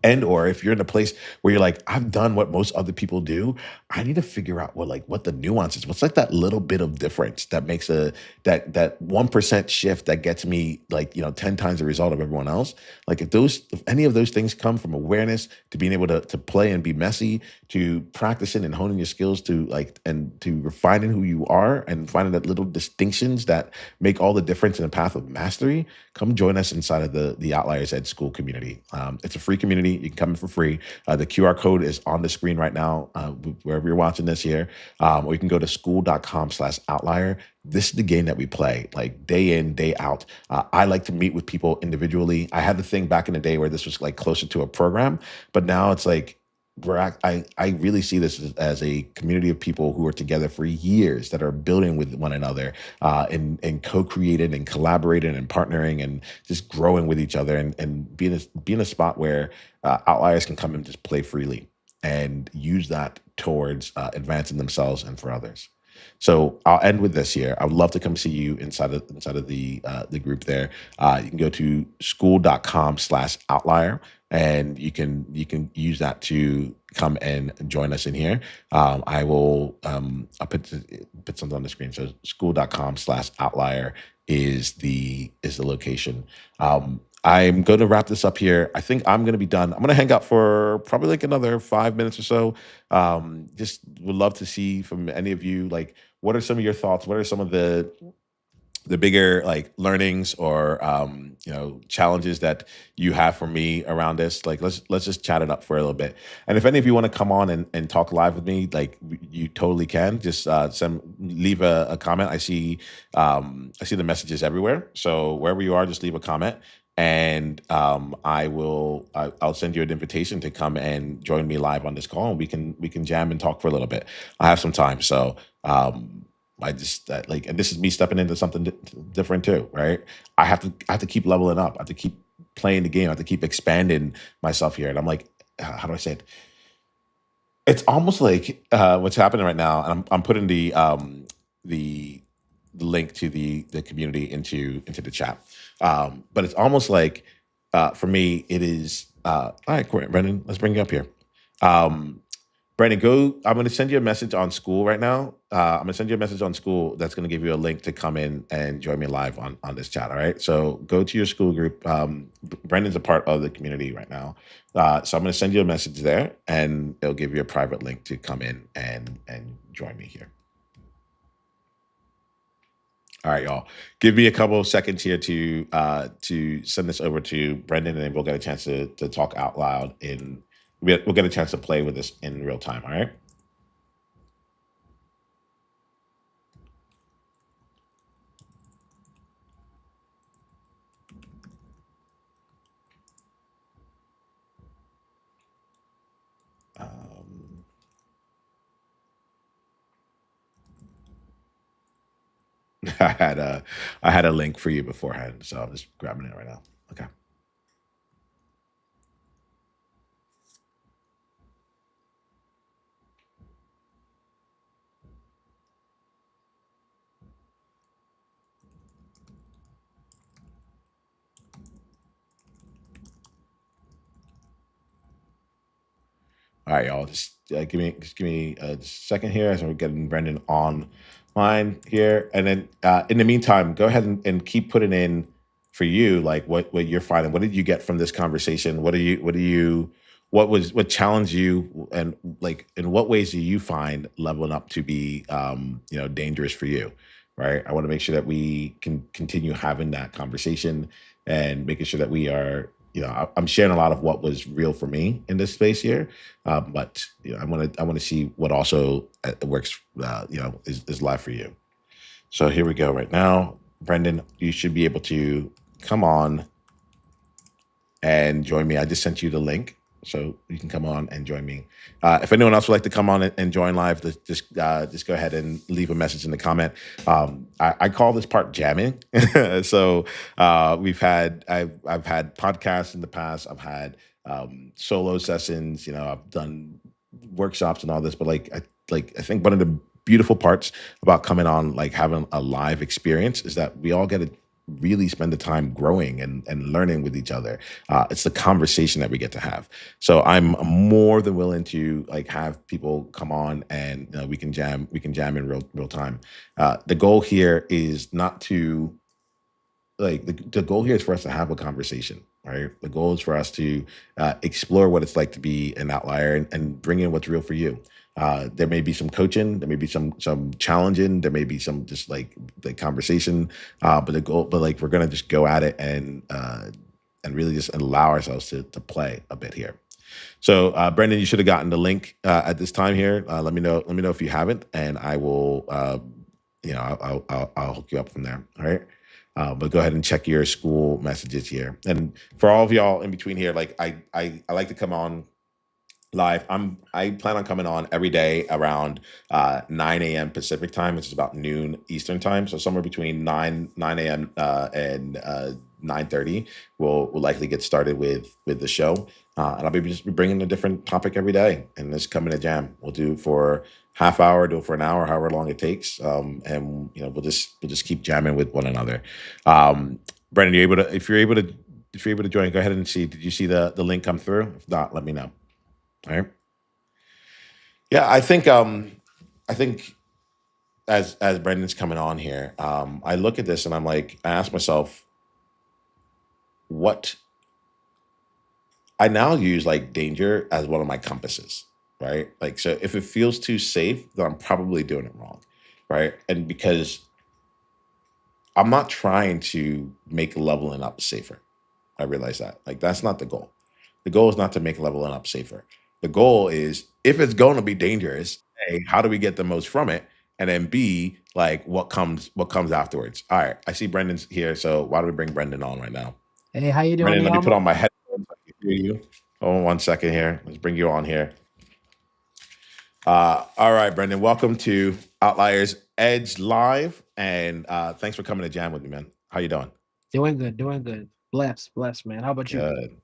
And or if you're in a place where you're like, I've done what most other people do, I need to figure out what the nuance is. What's like that little bit of difference that makes that 1% shift that gets me like, 10 times the result of everyone else. Like, if any of those things come from awareness, to being able to play and be messy, to practicing and honing your skills, to like and to refining who you are and finding that little distinctions that make all the difference in the path of mastery, come join us inside of the Outliers Ed School community. It's a free community. You can come in for free. The QR code is on the screen right now, wherever you're watching this here. Or you can go to school.com/outlier. This is the game that we play, like day in, day out. I like to meet with people individually. I had the thing back in the day where this was like closer to a program, but now it's like I really see this as a community of people who are together for years, that are building with one another, and co-creating and collaborating and partnering and just growing with each other, and being a spot where outliers can come and just play freely and use that towards advancing themselves and for others. So I'll end with this here. I would love to come see you inside of the group there. You can go to school.com/outlier, and you can use that to come and join us in here. I'll put something on the screen. So school.com/outlier is the location. I'm going to wrap this up here. I think I'm going to be done. I'm going to hang out for probably like another 5 minutes or so. Just would love to see from any of you, like, what are some of your thoughts? What are some of the bigger like learnings or challenges that you have for me around this? Like, let's just chat it up for a little bit. And if any of you want to come on and talk live with me, like, you totally can. Just leave a comment. I see the messages everywhere, so wherever you are, just leave a comment, and I'll send you an invitation to come and join me live on this call, and we can jam and talk for a little bit. I have some time, so I just like, and this is me stepping into something different too, right? I have to keep leveling up. I have to keep playing the game. I have to keep expanding myself here. And I'm like, how do I say it? It's almost like what's happening right now. And I'm putting the the link to the community into the chat. But it's almost like for me, it is all right. Brendan, let's bring you up here. Um, Brandon, go. I'm going to send you a message on school right now. I'm going to send you a message on school that's going to give you a link to come in and join me live on this chat. All right. So go to your school group. Brandon's a part of the community right now. So I'm going to send you a message there, and it'll give you a private link to come in and join me here. All right, y'all. Give me a couple of seconds here to send this over to Brendan, and then we'll get a chance to talk out loud. We'll get a chance to play with this in real time. All right. Um, I had a I had a link for you beforehand, so I'm just grabbing it right now. Okay. All right, y'all. Just give me a second here as we're getting Brendan online here, and then in the meantime, go ahead and keep putting in for you like what you're finding. What did you get from this conversation? What challenged you, and like in what ways do you find leveling up to be dangerous for you? Right. I want to make sure that we can continue having that conversation and making sure that we are. I'm sharing a lot of what was real for me in this space here, but I want to see what also works. Is live for you. So here we go. Right now, Brendan, you should be able to come on and join me. I just sent you the link, so you can come on and join me. If anyone else would like to come on and join live, just go ahead and leave a message in the comment. I call this part jamming. So I've had podcasts in the past. I've had solo sessions. I've done workshops and all this, but I think one of the beautiful parts about coming on, like having a live experience, is that we all get to really spend the time growing and learning with each other. It's the conversation that we get to have. So I'm more than willing to like have people come on and we can jam in real time. The goal here is not to like the goal here is for us to have a conversation, right? The goal is for us to explore what it's like to be an outlier and bring in what's real for you. There may be some coaching, there may be some challenging, there may be some just like the conversation, but the goal, but like we're gonna just go at it and really just allow ourselves to play a bit here. So, Brendan, you should have gotten the link at this time here. Let me know. Let me know if you haven't, and I will. I'll hook you up from there. All right. But go ahead and check your school messages here. And for all of y'all in between here, like I like to come on live. I plan on coming on every day around 9 a.m. Pacific time, which is about noon Eastern time. So somewhere between 9 a.m. And 9:30, we'll likely get started with the show. And I'll be just bringing a different topic every day, and just coming to jam. We'll do it for half hour, do it for an hour, however long it takes, and we'll just keep jamming with one another. Brendan, you able to if you're able to join, go ahead and see. Did you see the link come through? If not, let me know. All right. Yeah, I think as Brendan's coming on here, I look at this and I ask myself, what I now use like danger as one of my compasses, right? Like, so if it feels too safe, then I'm probably doing it wrong, right? And because I'm not trying to make leveling up safer. I realize that. Like, that's not the goal. The goal is not to make leveling up safer. The goal is, if it's going to be dangerous, A, how do we get the most from it? And then B, like what comes afterwards. All right. I see Brendan's here. So why don't we bring Brendan on right now? Hey, how you doing, Brendan, let me put Yama? on my headphones so I can hear you. Hold on one second here. Let's bring you on here. All right, Brendan. Welcome to Outliers Edge Live. And thanks for coming to jam with me, man. How you doing? Doing good, doing good. Blessed, blessed, man. How about you? Good.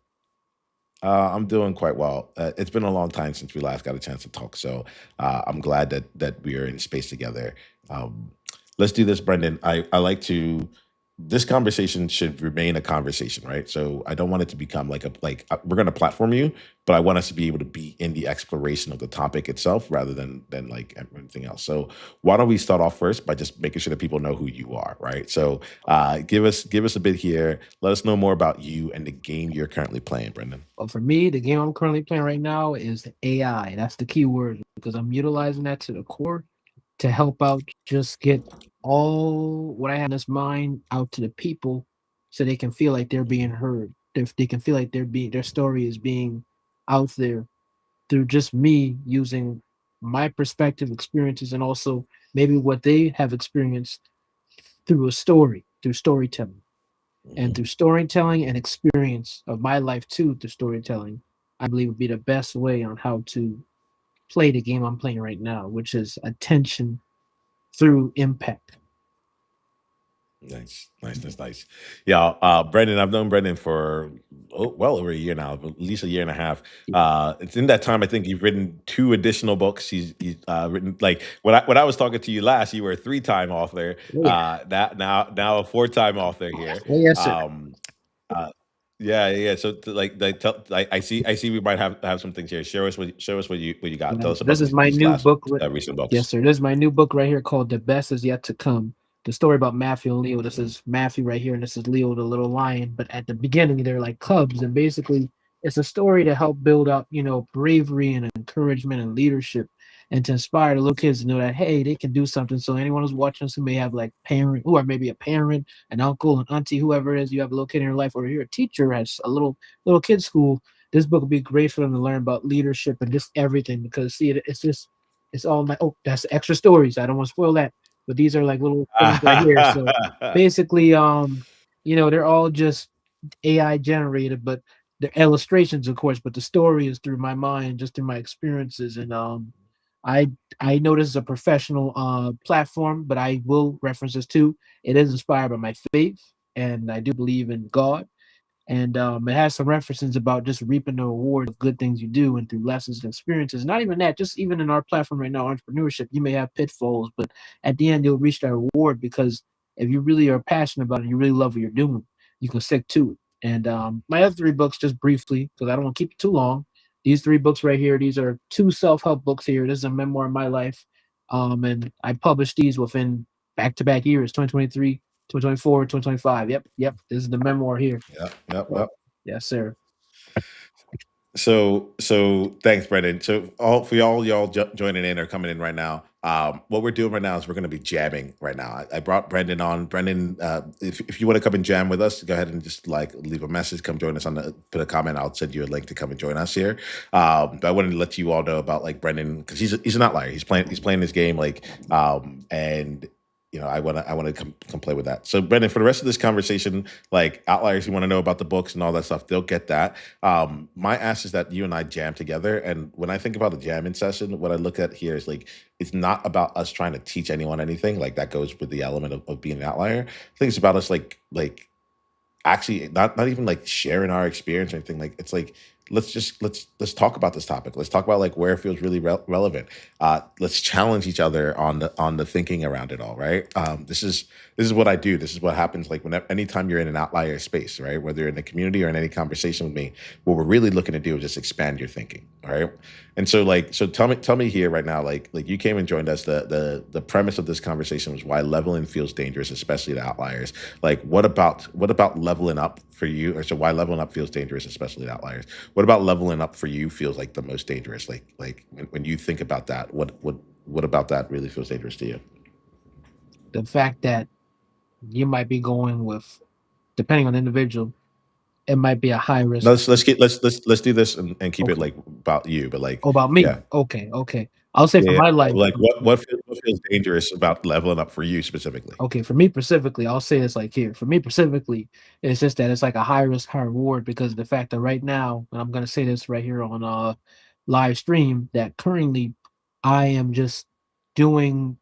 I'm doing quite well. It's been a long time since we last got a chance to talk, so I'm glad that we are in space together. Um, let's do this, Brendan. I like to. this conversation should remain a conversation, right? So I don't want it to become we're going to platform you, but I want us to be able to be in the exploration of the topic itself rather than like everything else. So why don't we start off first by just making sure that people know who you are, right? So give us a bit here. Let us know more about you and the game you're currently playing, Brendan. Well, for me, the game I'm currently playing right now is AI. That's the key word because I'm utilizing that to the core to help out, just get all what I have in this mind out to the people so they can feel like they're being heard. If they can feel like their story is being out there through just me using my perspective, experiences, and also maybe what they have experienced through a story, through storytelling. And Mhm. through storytelling and experience of my life too, through storytelling, I believe would be the best way on how to play the game I'm playing right now, which is attention through impact. Nice, nice, nice, nice. Yeah, Brendan, I've known Brendan for well over a year now, at least a year and a half. It's in that time I think you've written two additional books. He's written like when I was talking to you last, you were a three-time author. Oh, yeah. That now a four-time author here. Oh, yes, sir. Um, uh, yeah, yeah. Yeah. So I see we might have some things here. Show us what you got. Tell us This about is my these new last book. recent Yes, books. sir. This is my new book right here called "The Best Is Yet to Come." The story about Matthew and Leo. This Mhm. is Matthew right here, and this is Leo, the little lion. But at the beginning, they're like cubs, and basically, it's a story to help build up, bravery and encouragement and leadership, and to inspire the little kids to know that hey, they can do something. So anyone who's watching us who may have like parent, who are maybe a parent, an uncle, an auntie, whoever it is, you have a little kid in your life, or you're a teacher at a little kid school, this book would be great for them to learn about leadership and just everything because see it's just it's all my that's extra stories. I don't want to spoil that, but these are like little things right here. So basically, they're all just AI generated, but they're illustrations, of course. But the story is through my mind, just through my experiences, and I I know this is a professional platform, but I will reference this too. It is inspired by my faith, and I do believe in God, and it has some references about just reaping the reward of good things you do and through lessons and experiences. Not even that, just even in our platform right now, entrepreneurship, you may have pitfalls, but at the end, you'll reach that reward because if you really are passionate about it, you really love what you're doing, you can stick to it. And my other three books, just briefly, because I don't want to keep it too long. These three books right here, these are two self-help books here. This is a memoir of my life, and I published these within back-to-back years, 2023, 2024, 2025. Yep, yep. This is the memoir here. Yep, yep, Oh, yep. yes, sir. So thanks, Brendan. So all for y'all joining in or coming in right now. What we're doing right now is we're going to be jamming right now. I brought Brendan on. Brendan, if you want to come and jam with us, go ahead and just like leave a message. Come join us put a comment. I'll send you a link to come and join us here. But I wanted to let you all know about like Brendan because he's an outlier. He's playing this game and I want to come play with that. So Brendan, for the rest of this conversation, like outliers, you want to know about the books and all that stuff, they'll get that. My ask is that you and I jam together. And when I think about a jamming session, what I look at here is like it's not about us trying to teach anyone anything. Like that goes with the element of being an outlier. I think it's about us like actually not even like sharing our experience or anything. Like it's like let's talk about this topic. Let's talk about like where it feels really relevant. Let's challenge each other on the thinking around it all, right? This is what I do. This is what happens like whenever anytime you're in an outlier space, right? Whether you're in the community or in any conversation with me, what we're really looking to do is just expand your thinking, all right? And so tell me here right now, like you came and joined us. The premise of this conversation was why leveling feels dangerous, especially to outliers. Like what about leveling up for you, or so why leveling up feels dangerous, especially to outliers? What about leveling up for you feels like the most dangerous? Like when you think about that, what about that really feels dangerous to you? The fact that you might be going with, depending on the individual, it might be a high risk. Let's do this and keep it Okay. like about you, but like Oh, about yeah. me. Okay. Okay. I'll say Yeah, for yeah. my life. Like what feels dangerous about leveling up for you specifically? Okay. For me specifically, I'll say this like here. For me specifically, it's just that it's like a high risk, high reward because of the fact that right now, and I'm going to say this right here on live stream, that currently I am just doing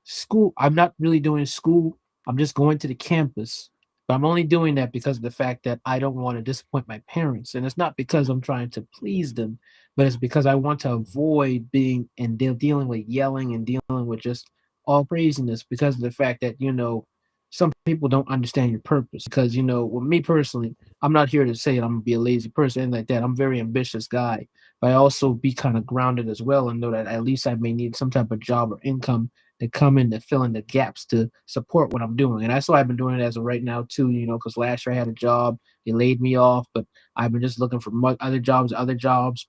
school. I'm not really doing school. I'm just going to the campus. But I'm only doing that because of the fact that I don't want to disappoint my parents. And it's not because I'm trying to please them, but it's because I want to avoid being and dealing with yelling and dealing with just all craziness because of the fact that, some people don't understand your purpose because with me personally, I'm not here to say that I'm gonna be a lazy person and like that. I'm a very ambitious guy, but I also be kind of grounded as well and know that at least I may need some type of job or income to come in to fill in the gaps to support what I'm doing. And that's why I've been doing it as of right now too, because last year I had a job, they laid me off, but I've been just looking for other jobs.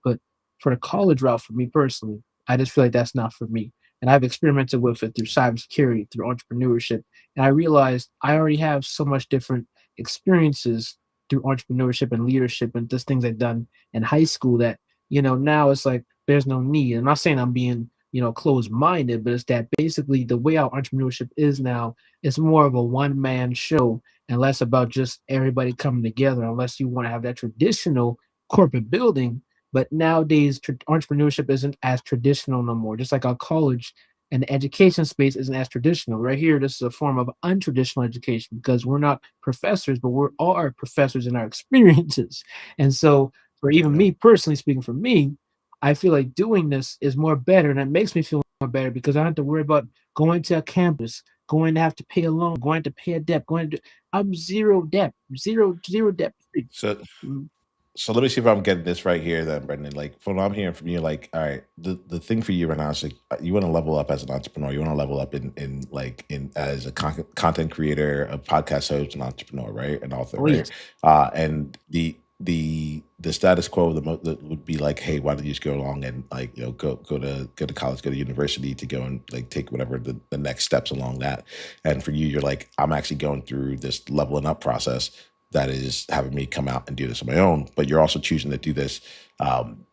But for the college route, for me personally, I just feel like that's not for me. And I've experimented with it through cybersecurity, through entrepreneurship, and I realized I already have so much different experiences through entrepreneurship and leadership and just things I've done in high school that, now it's like there's no need. I'm not saying I'm being, closed minded, but it's that basically the way our entrepreneurship is now, it's more of a one man show and less about just everybody coming together, unless you want to have that traditional corporate building. But nowadays, entrepreneurship isn't as traditional no more. Just like our college and the education space isn't as traditional. Right here, this is a form of untraditional education because we're not professors, but we're all our professors in our experiences. And so, for even Yeah. me personally, speaking for me, I feel like doing this is more better, and it makes me feel more better because I don't have to worry about going to a campus, going to have to pay a loan, going to pay a debt, going to. I'm zero debt, zero debt free. So Mm. So let me see if I'm getting this right here, then, Brendan. Like, from what I'm hearing from you, like, all right, the thing for you right now is like you want to level up as an entrepreneur. You want to level up in like in as a content creator, a podcast host, an entrepreneur, right, an author, Oh right? yes, And the status quo that would be like, hey, why don't you just go along and like go to college, go to university to go and like take whatever the next steps along that. And for you, you're like, I'm actually going through this leveling up process that is having me come out and do this on my own. But you're also choosing to do this.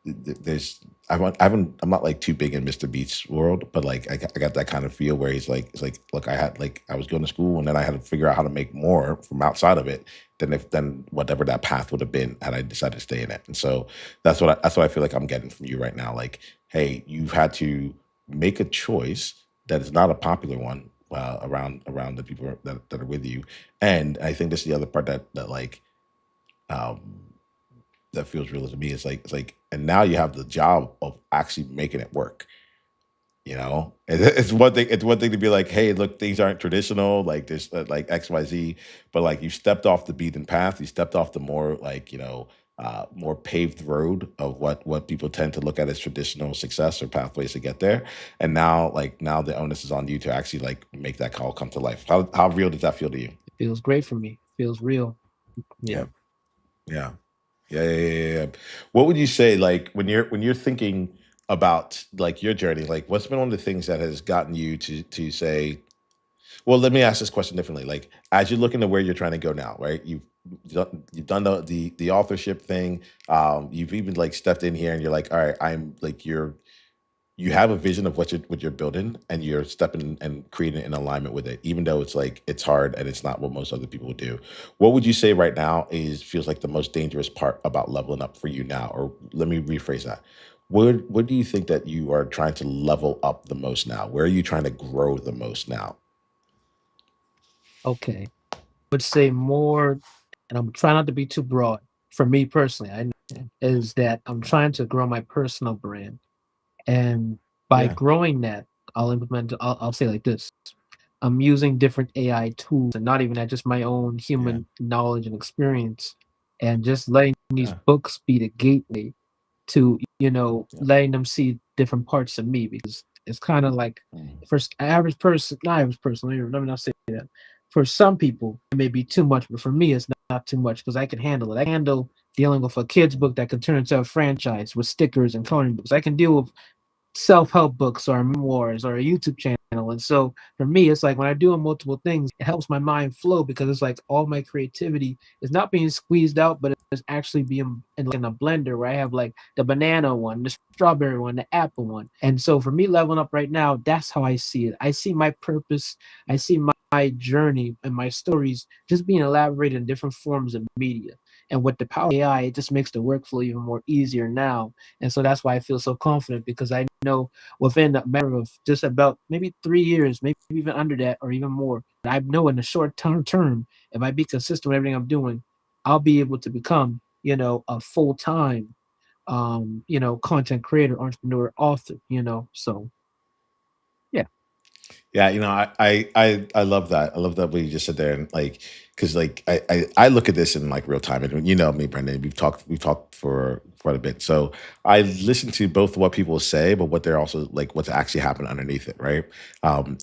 There's I'm not like too big in Mr. Beats world, but like I got that kind of feel where it's like look, I was going to school and then I had to figure out how to make more from outside of it than whatever that path would have been had I decided to stay in it. And so that's what I feel like I'm getting from you right now. Like, hey, you've had to make a choice that is not a popular one around the people that are with you, and I think this is the other part that like um that feels real to me. It's like and now you have the job of actually making it work. It's one thing. It's one thing to be like, "Hey, look, things aren't traditional. Like there's like X, Y, Z." But like you stepped off the beaten path. You stepped off the more like more paved road of what people tend to look at as traditional success or pathways to get there. And now the onus is on you to actually like make that call come to life. How real does that feel to you? it feels great for me. It feels real. Yeah. Yeah. Yeah. Yeah. What would you say, like, when you're thinking about like your journey, like what's been one of the things that has gotten you to say, well, let me ask this question differently. Like, as you're looking to where you're trying to go now, right? You've done the authorship thing. You've even like stepped in here and you're like, all right, I'm like you have a vision of what you're building and you're stepping and creating it in alignment with it, even though it's like it's hard and it's not what most other people would do. What would you say right now is feels like the most dangerous part about leveling up for you now? Or let me rephrase that. What do you think that you are trying to level up the most now? Where are you trying to grow the most now? Okay. Would say more, and I'm trying not to be too broad. For me personally, I know, is that I'm trying to grow my personal brand, and by Yeah. growing that, I'll say like this: I'm using different AI tools, and not even that, just my own Yeah. human knowledge and experience, and just letting these Yeah. books be the gateway to Yeah. letting them see different parts of me because it's kind of like Mm. for average person, not average person, let me not say that. For some people it may be too much, but for me it's not too much because I can handle it. I can handle dealing with a kid's book that can turn into a franchise with stickers and coloring books. I can deal with self-help books or memoirs or a YouTube channel. And so for me, it's like when I do multiple things, it helps my mind flow because it's like all my creativity is not being squeezed out, but it's actually being in a blender where I have like the banana one, the strawberry one, the apple one. And so for me leveling up right now, that's how I see it. I see my purpose, I see my journey and my stories just being elaborated in different forms of media. And with the power of AI, it just makes the workflow even more easier now. And so that's why I feel so confident because I know within a matter of just about maybe 3 years, maybe even under that or even more, I know in the short term, if I be consistent with everything I'm doing, I'll be able to become, a full time, content creator, entrepreneur, author. So yeah. Yeah, I love that. I love that what you just said there, and like, because like I look at this in like real time, and you know me, Brendan. We've talked for quite a bit, so I listen to both what people say, but what they're also like what's actually happening underneath it, right?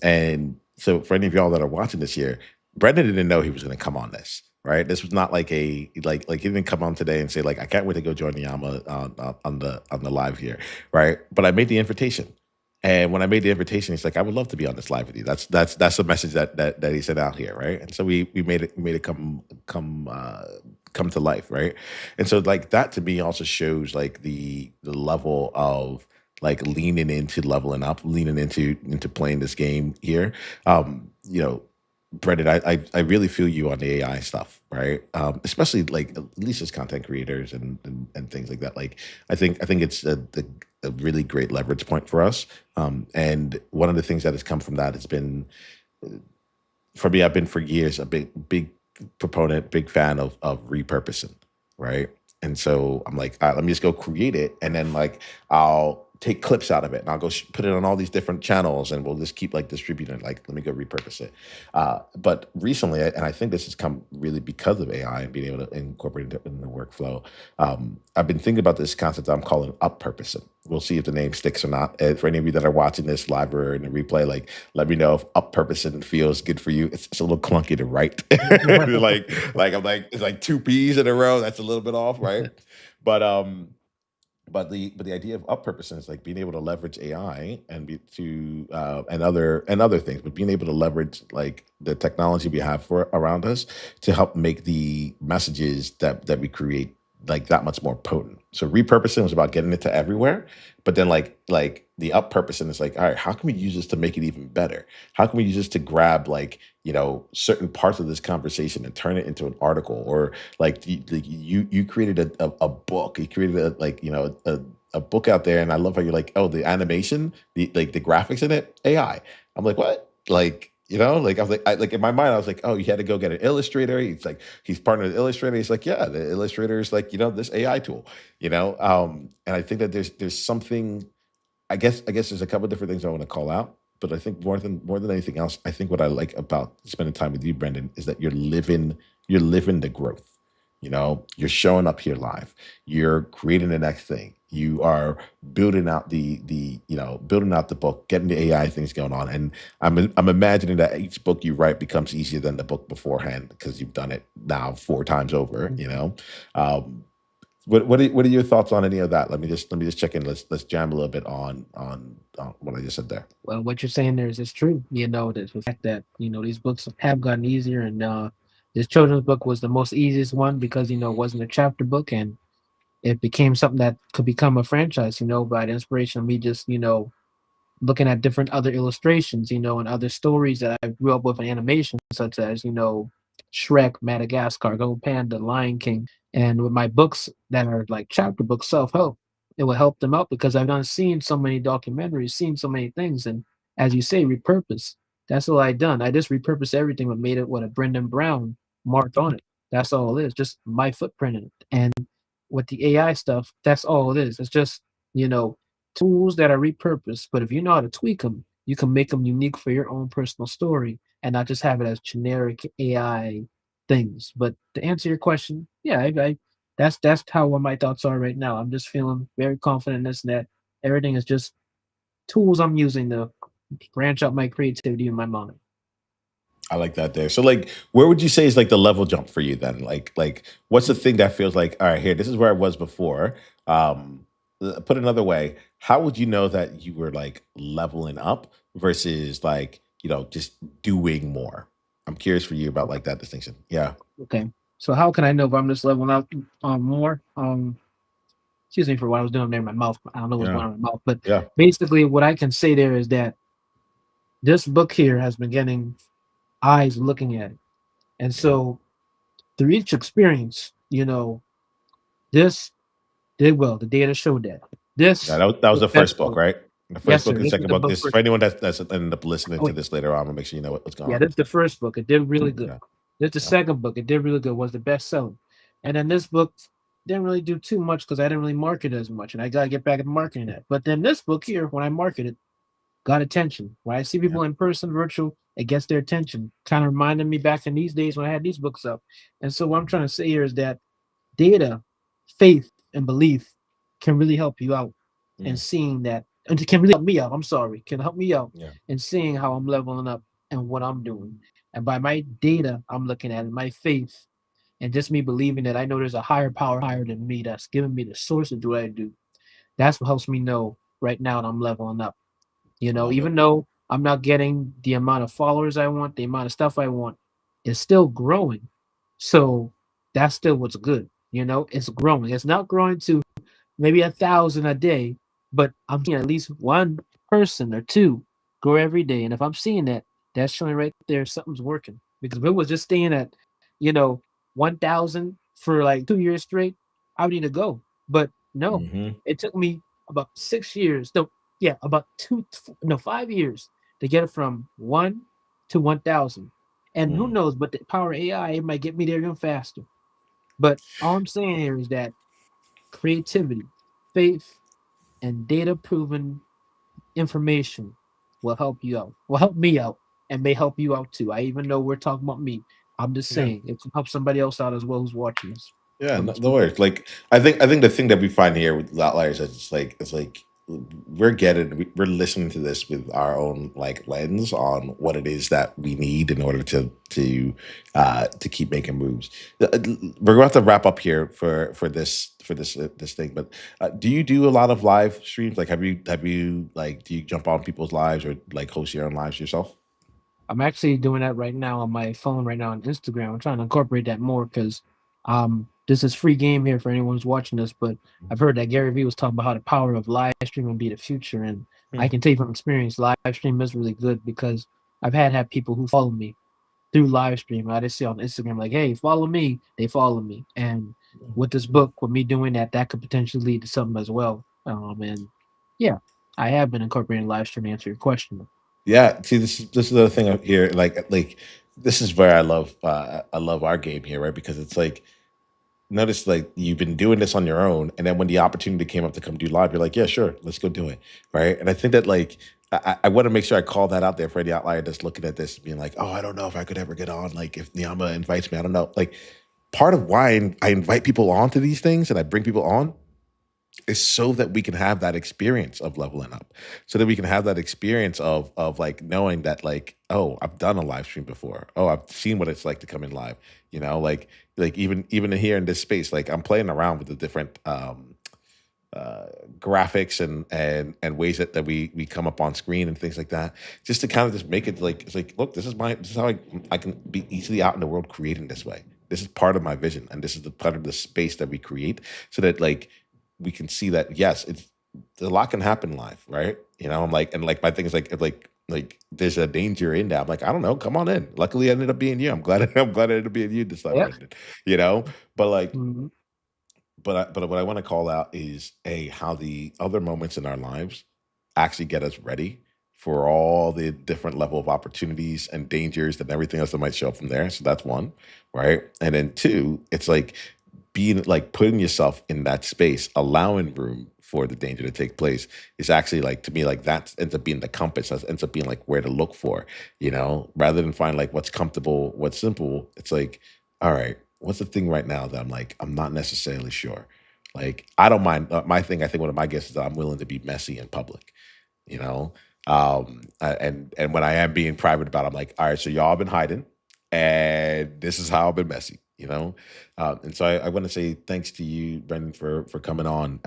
And so for any of y'all that are watching this year, Brendan didn't know he was going to come on this. Right, this was not like a like he didn't come on today and say like I can't wait to go join the Yama on the live here, right? But I made the invitation, and when I made the invitation, he's like, "I would love to be on this live with you." That's the message that he sent out here, right? And so we made it come to life, right? And so like that to me also shows like the level of like leaning into leveling up, leaning into playing this game here. You know, Brendan, I really feel you on the AI stuff, right? Especially like at least as content creators and things like that. Like I think it's a really great leverage point for us. And one of the things that has come from that has been for me, I've been for years a big proponent, big fan of repurposing, right? And so I'm like, all right, let me just go create it, and then like I'll take clips out of it, and I'll go put it on all these different channels, and we'll just keep like distributing it. Like, let me go repurpose it. But recently, and I think this has come really because of AI and being able to incorporate it in the workflow. I've been thinking about this concept I'm calling up purposing. We'll see if the name sticks or not. For any of you that are watching this live or in the replay, like let me know if up purposing feels good for you. It's a little clunky to write. like I'm like it's like two P's in a row. That's a little bit off, right? But the idea of up purposing is like being able to leverage AI and be to and other things, but being able to leverage like the technology we have for around us to help make the messages that we create like that much more potent. So repurposing was about getting it to everywhere, but then like the up purposing is like, all right, how can we use this to make it even better? How can we use this to grab like certain parts of this conversation and turn it into an article, or like you created a book, you created a book out there, and I love how you're like, oh, the animation, the graphics in it, AI. I'm like, what? Like, like I was like in my mind, I was like, oh, you had to go get an illustrator. He's like, he's partnered with Illustrator. He's like, yeah, the Illustrator is like, this AI tool, and I think that there's something. I guess there's a couple of different things I want to call out, but I think more than anything else, I think what I like about spending time with you, Brendan, is that you're living the growth. You're showing up here live. You're creating the next thing. You are building out the book, getting the AI things going on, and I'm imagining that each book you write becomes easier than the book beforehand because you've done it now 4 times over. Um, what are your thoughts on any of that? Let me just check in. Let's jam a little bit on what I just said there. Well, what you're saying there is true. The fact that these books have gotten easier, and this children's book was the most easiest one because it wasn't a chapter book, and it became something that could become a franchise. By the inspiration of me just looking at different other illustrations, and other stories that I grew up with in animation, such as, Shrek, Madagascar, Gold Panda, Lion King. And with my books that are like chapter books, self help, it will help them out because I've done seen so many documentaries, seen so many things. And as you say, repurpose. That's all I done. I just repurposed everything and made it what a Brendan Brown mark on it. That's all it is, just my footprint in it. And with the AI stuff, that's all it is. It's just, you know, tools that are repurposed, but if you know how to tweak them, you can make them unique for your own personal story and not just have it as generic AI things. But to answer your question, yeah, that's how what my thoughts are right now. I'm just feeling very confident in this and that everything is just tools I'm using to branch out my creativity in my mind. I like that there. So like where would you say is like the level jump for you then? Like what's the thing that feels like, all right, here, this is where I was before. Put another way, how would you know that you were like leveling up versus like, just doing more? I'm curious for you about like that distinction. Yeah. Okay. So how can I know if I'm just leveling up more? Excuse me for what I was doing there in my mouth. I don't know what's Yeah. going on in my mouth, but Yeah. basically what I can say there is that this book here has been getting eyes looking at it. And Yeah. so through each experience, this did well. The data showed that. Yeah, This that was did the first best book, seller. right? The first Yes, book sir. and This is second the book. book This for for anyone that's ended up listening oh, to wait. this later on, I'm gonna make sure you know what's going Yeah, on. this is the first book. It did really good. Yeah. This the Yeah. second book. It did really good. Was the best seller. And then this book didn't really do too much because I didn't really market it as much. And I gotta get back at marketing that. But then this book here, when I market it, got attention. When I see Yeah. people in person, virtual, it gets their attention. Kind of reminded me back in these days when I had these books up. And so what I'm trying to say here is that data, faith, and belief can really help you out in Mm, seeing that, and it can really help me out. I'm sorry, can help me out yeah. in seeing how I'm leveling up and what I'm doing. And by my data, I'm looking at it, my faith, and just me believing that I know there's a higher power higher than me that's giving me the source to do what I do. That's what helps me know right now that I'm leveling up. I love it. Even though I'm not getting the amount of followers I want, the amount of stuff I want, it's still growing. So that's still what's good. It's growing. It's not growing to maybe 1,000 a day, but I'm seeing at least one person or two grow every day. And if I'm seeing that, that's showing right there something's working. Because if it was just staying at, you know, 1,000 for like 2 years straight, I would need to go. But no, Hmm. it took me about 6 years. No, yeah, about two, no, 5 years to get it from one to 1,000. And who Mm, knows, but the power of AI, it might get me there even faster. But all I'm saying here is that creativity, faith, and data proven information will help you out, will help me out, and may help you out too. I even know we're talking about me. I'm just yeah. saying it can help somebody else out as well who's watching this Yeah, from no, this no worries. perspective. Like I think the thing that we find here with Outliers is it's like we're listening to this with our own like lens on what it is that we need in order to keep making moves. We're going to have to wrap up here for this thing. But do you do a lot of live streams? Like, have you like do you jump on people's lives or like host your own lives yourself? I'm actually doing that right now on my phone right now on Instagram. I'm trying to incorporate that more because this is free game here for anyone who's watching this. But I've heard that Gary Vee was talking about how the power of live stream will be the future, and I Hmm. can tell you from experience, live stream is really good because I've had people who follow me through live stream. I just see on Instagram like, hey, follow me. They follow me, and with this book, with me doing that, that could potentially lead to something as well. And yeah, I have been incorporating live stream to answer your question. Yeah, see, this is the thing up here. Like this is where I love our game here, right? Because it's like notice like you've been doing this on your own, and then when the opportunity came up to come do live, you're like, yeah, sure, let's go do it, right? And I think that like I want to make sure I call that out there for any outlier that's looking at this, being like, oh, I don't know if I could ever get on. Like if Nyama invites me, I don't know. Like part of why I invite people onto these things and I bring people on is so that we can have that experience of leveling up, so that we can have that experience of like knowing that like, oh, I've done a live stream before, oh, I've seen what it's like to come in live, like even here in this space, like I'm playing around with the different uh, graphics and ways that we come up on screen and things like that, just to kind of just make it like it's like, look, this is how I can be easily out in the world creating this way. This is part of my vision, and this is the part of the space that we create, so that like we can see that yes, it's a lot can happen live, right? I'm like, and like my thing is like like there's a danger in that. I'm like, I don't know, come on in. Luckily, I ended up being you. I'm glad I'm glad I ended up being you this time, Yeah. Brendan. You know, but like Mhm. but what I want to call out is how the other moments in our lives actually get us ready for all the different level of opportunities and dangers and everything else that might show up from there. So that's one, right? And then two, it's like being like putting yourself in that space, allowing room for the danger to take place is actually like to me like that ends up being the compass. That ends up being like where to look for, rather than find like what's comfortable, what's simple. It's like, all right, what's the thing right now that I'm not necessarily sure. Like I don't mind my thing. I think one of my guesses is that I'm willing to be messy in public, you know. And when I am being private about it, I'm like, all right, so y'all been hiding, and this is how I've been messy. And so I want to say thanks to you, Brendan, for coming on.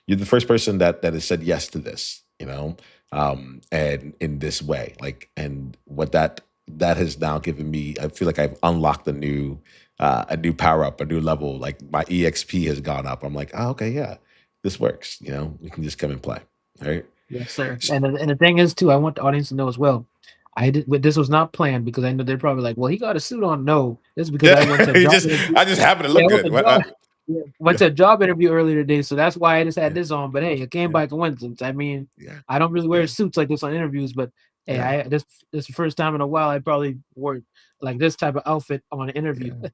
You're the first person that has said yes to this, and in this way, like, and what that has now given me, I feel like I've unlocked a new power up, a new level. Like my EXP has gone up. I'm like, oh, okay, yeah, this works. We can just come and play. All right. Yes, sir. And the thing is too, I want the audience to know as well. This was not planned because I know they're probably like, well, he got a suit on. No, this is because I went to Yeah, a job interview. I just happen to Yeah, look I went good. to job. Yeah, went Yeah, to a job interview earlier today, so that's why I just had yeah, this on. But hey, it came yeah, by coincidence. I mean, yeah, I don't really wear yeah. suits like this on interviews, but Hey, Yeah. this is the first time in a while I probably wore like this type of outfit on an interview. Yeah.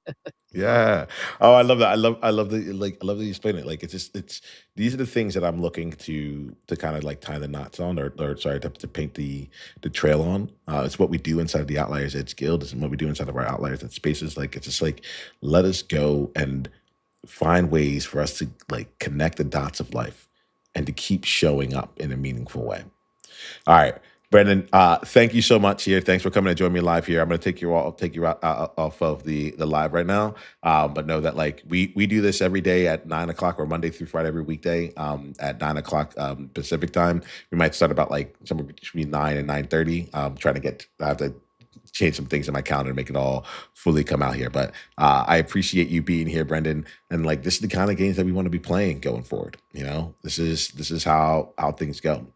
Yeah. Oh, I love that. I love the I love that you explain it. Like it's just it's these are the things that I'm looking to kind of like tie the knots on or sorry to paint the trail on. It's what we do inside of the Outliers Edge Guild. It's what we do inside of our Outliers Ed spaces. Like it's just like let us go and find ways for us to like connect the dots of life and to keep showing up in a meaningful way. All right, Brendan. Thank you so much here. Thanks for coming to join me live here. I'm going to take you out off of the live right now. But know that like we do this every day at 9 o'clock or Monday through Friday every weekday at 9 o'clock Pacific time. We might start about like somewhere between 9 and 9:30. Trying to get I have to change some things in my calendar to make it all fully come out here. But I appreciate you being here, Brendan. And like this is the kind of games that we want to be playing going forward. You know, this is how things go.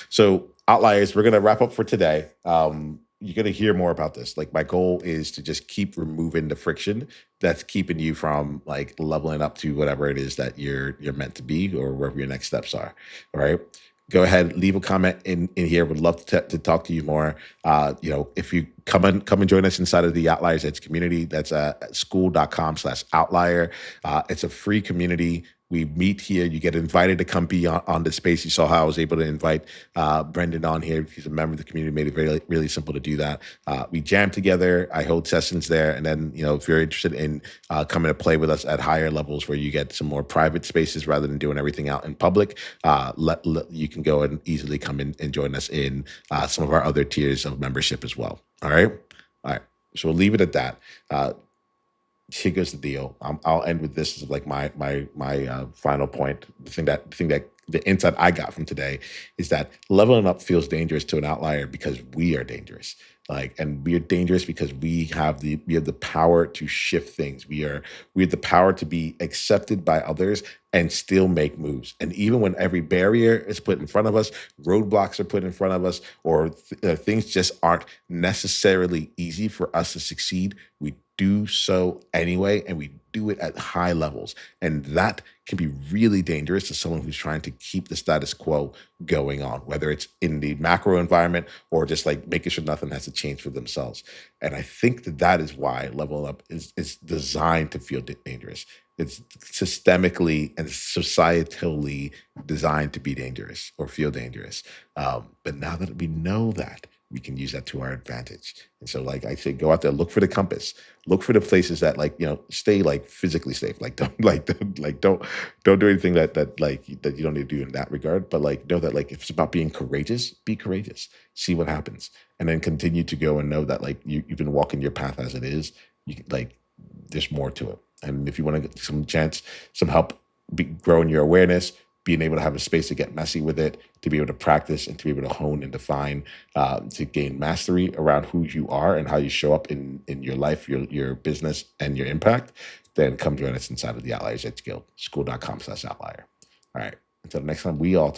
So Outliers, we're gonna wrap up for today. You're gonna hear more about this. Like my goal is to just keep removing the friction that's keeping you from like leveling up to whatever it is that you're meant to be or wherever your next steps are. All right. Go ahead, leave a comment in here. Would love to talk to you more. If you come and join us inside of the Outliers Edge community, that's school.com/outlier. It's a free community. We meet here. You get invited to come be on the space. You saw how I was able to invite Brendan on here. He's a member of the community. Made it really, really simple to do that. We jam together. I hold sessions there. And then, if you're interested in coming to play with us at higher levels where you get some more private spaces rather than doing everything out in public, you can go and easily come in and join us in some of our other tiers of membership as well. All right. All right. So we'll leave it at that. Here goes the deal. I'll end with this as like my final point. The thing that the insight I got from today is that leveling up feels dangerous to an outlier because we are dangerous. And we are dangerous because we have the power to shift things. We have the power to be accepted by others and still make moves. And even when every barrier is put in front of us, roadblocks are put in front of us, or things just aren't necessarily easy for us to succeed, we do so anyway, and we do it at high levels. And that can be really dangerous to someone who's trying to keep the status quo going on, whether it's in the macro environment or just like making sure nothing has to change for themselves. And I think that is why level up is designed to feel dangerous. It's systemically and societally designed to be dangerous or feel dangerous. But now that we know that, we can use that to our advantage. And so, like I say, go out there, look for the compass, look for the places that, like, stay like physically safe. Like, don't do anything that you don't need to do in that regard. But like, know that like if it's about being courageous, be courageous. See what happens, and then continue to go and know that like you've been walking your path as it is. Like there's more to it. And if you want to get some help growing your awareness, being able to have a space to get messy with it, to be able to practice and to be able to hone and define, to gain mastery around who you are and how you show up in your life, your business, and your impact, then come join us inside of the Outliers Edge Guild, school.com/outlier. All right. Until next time, we all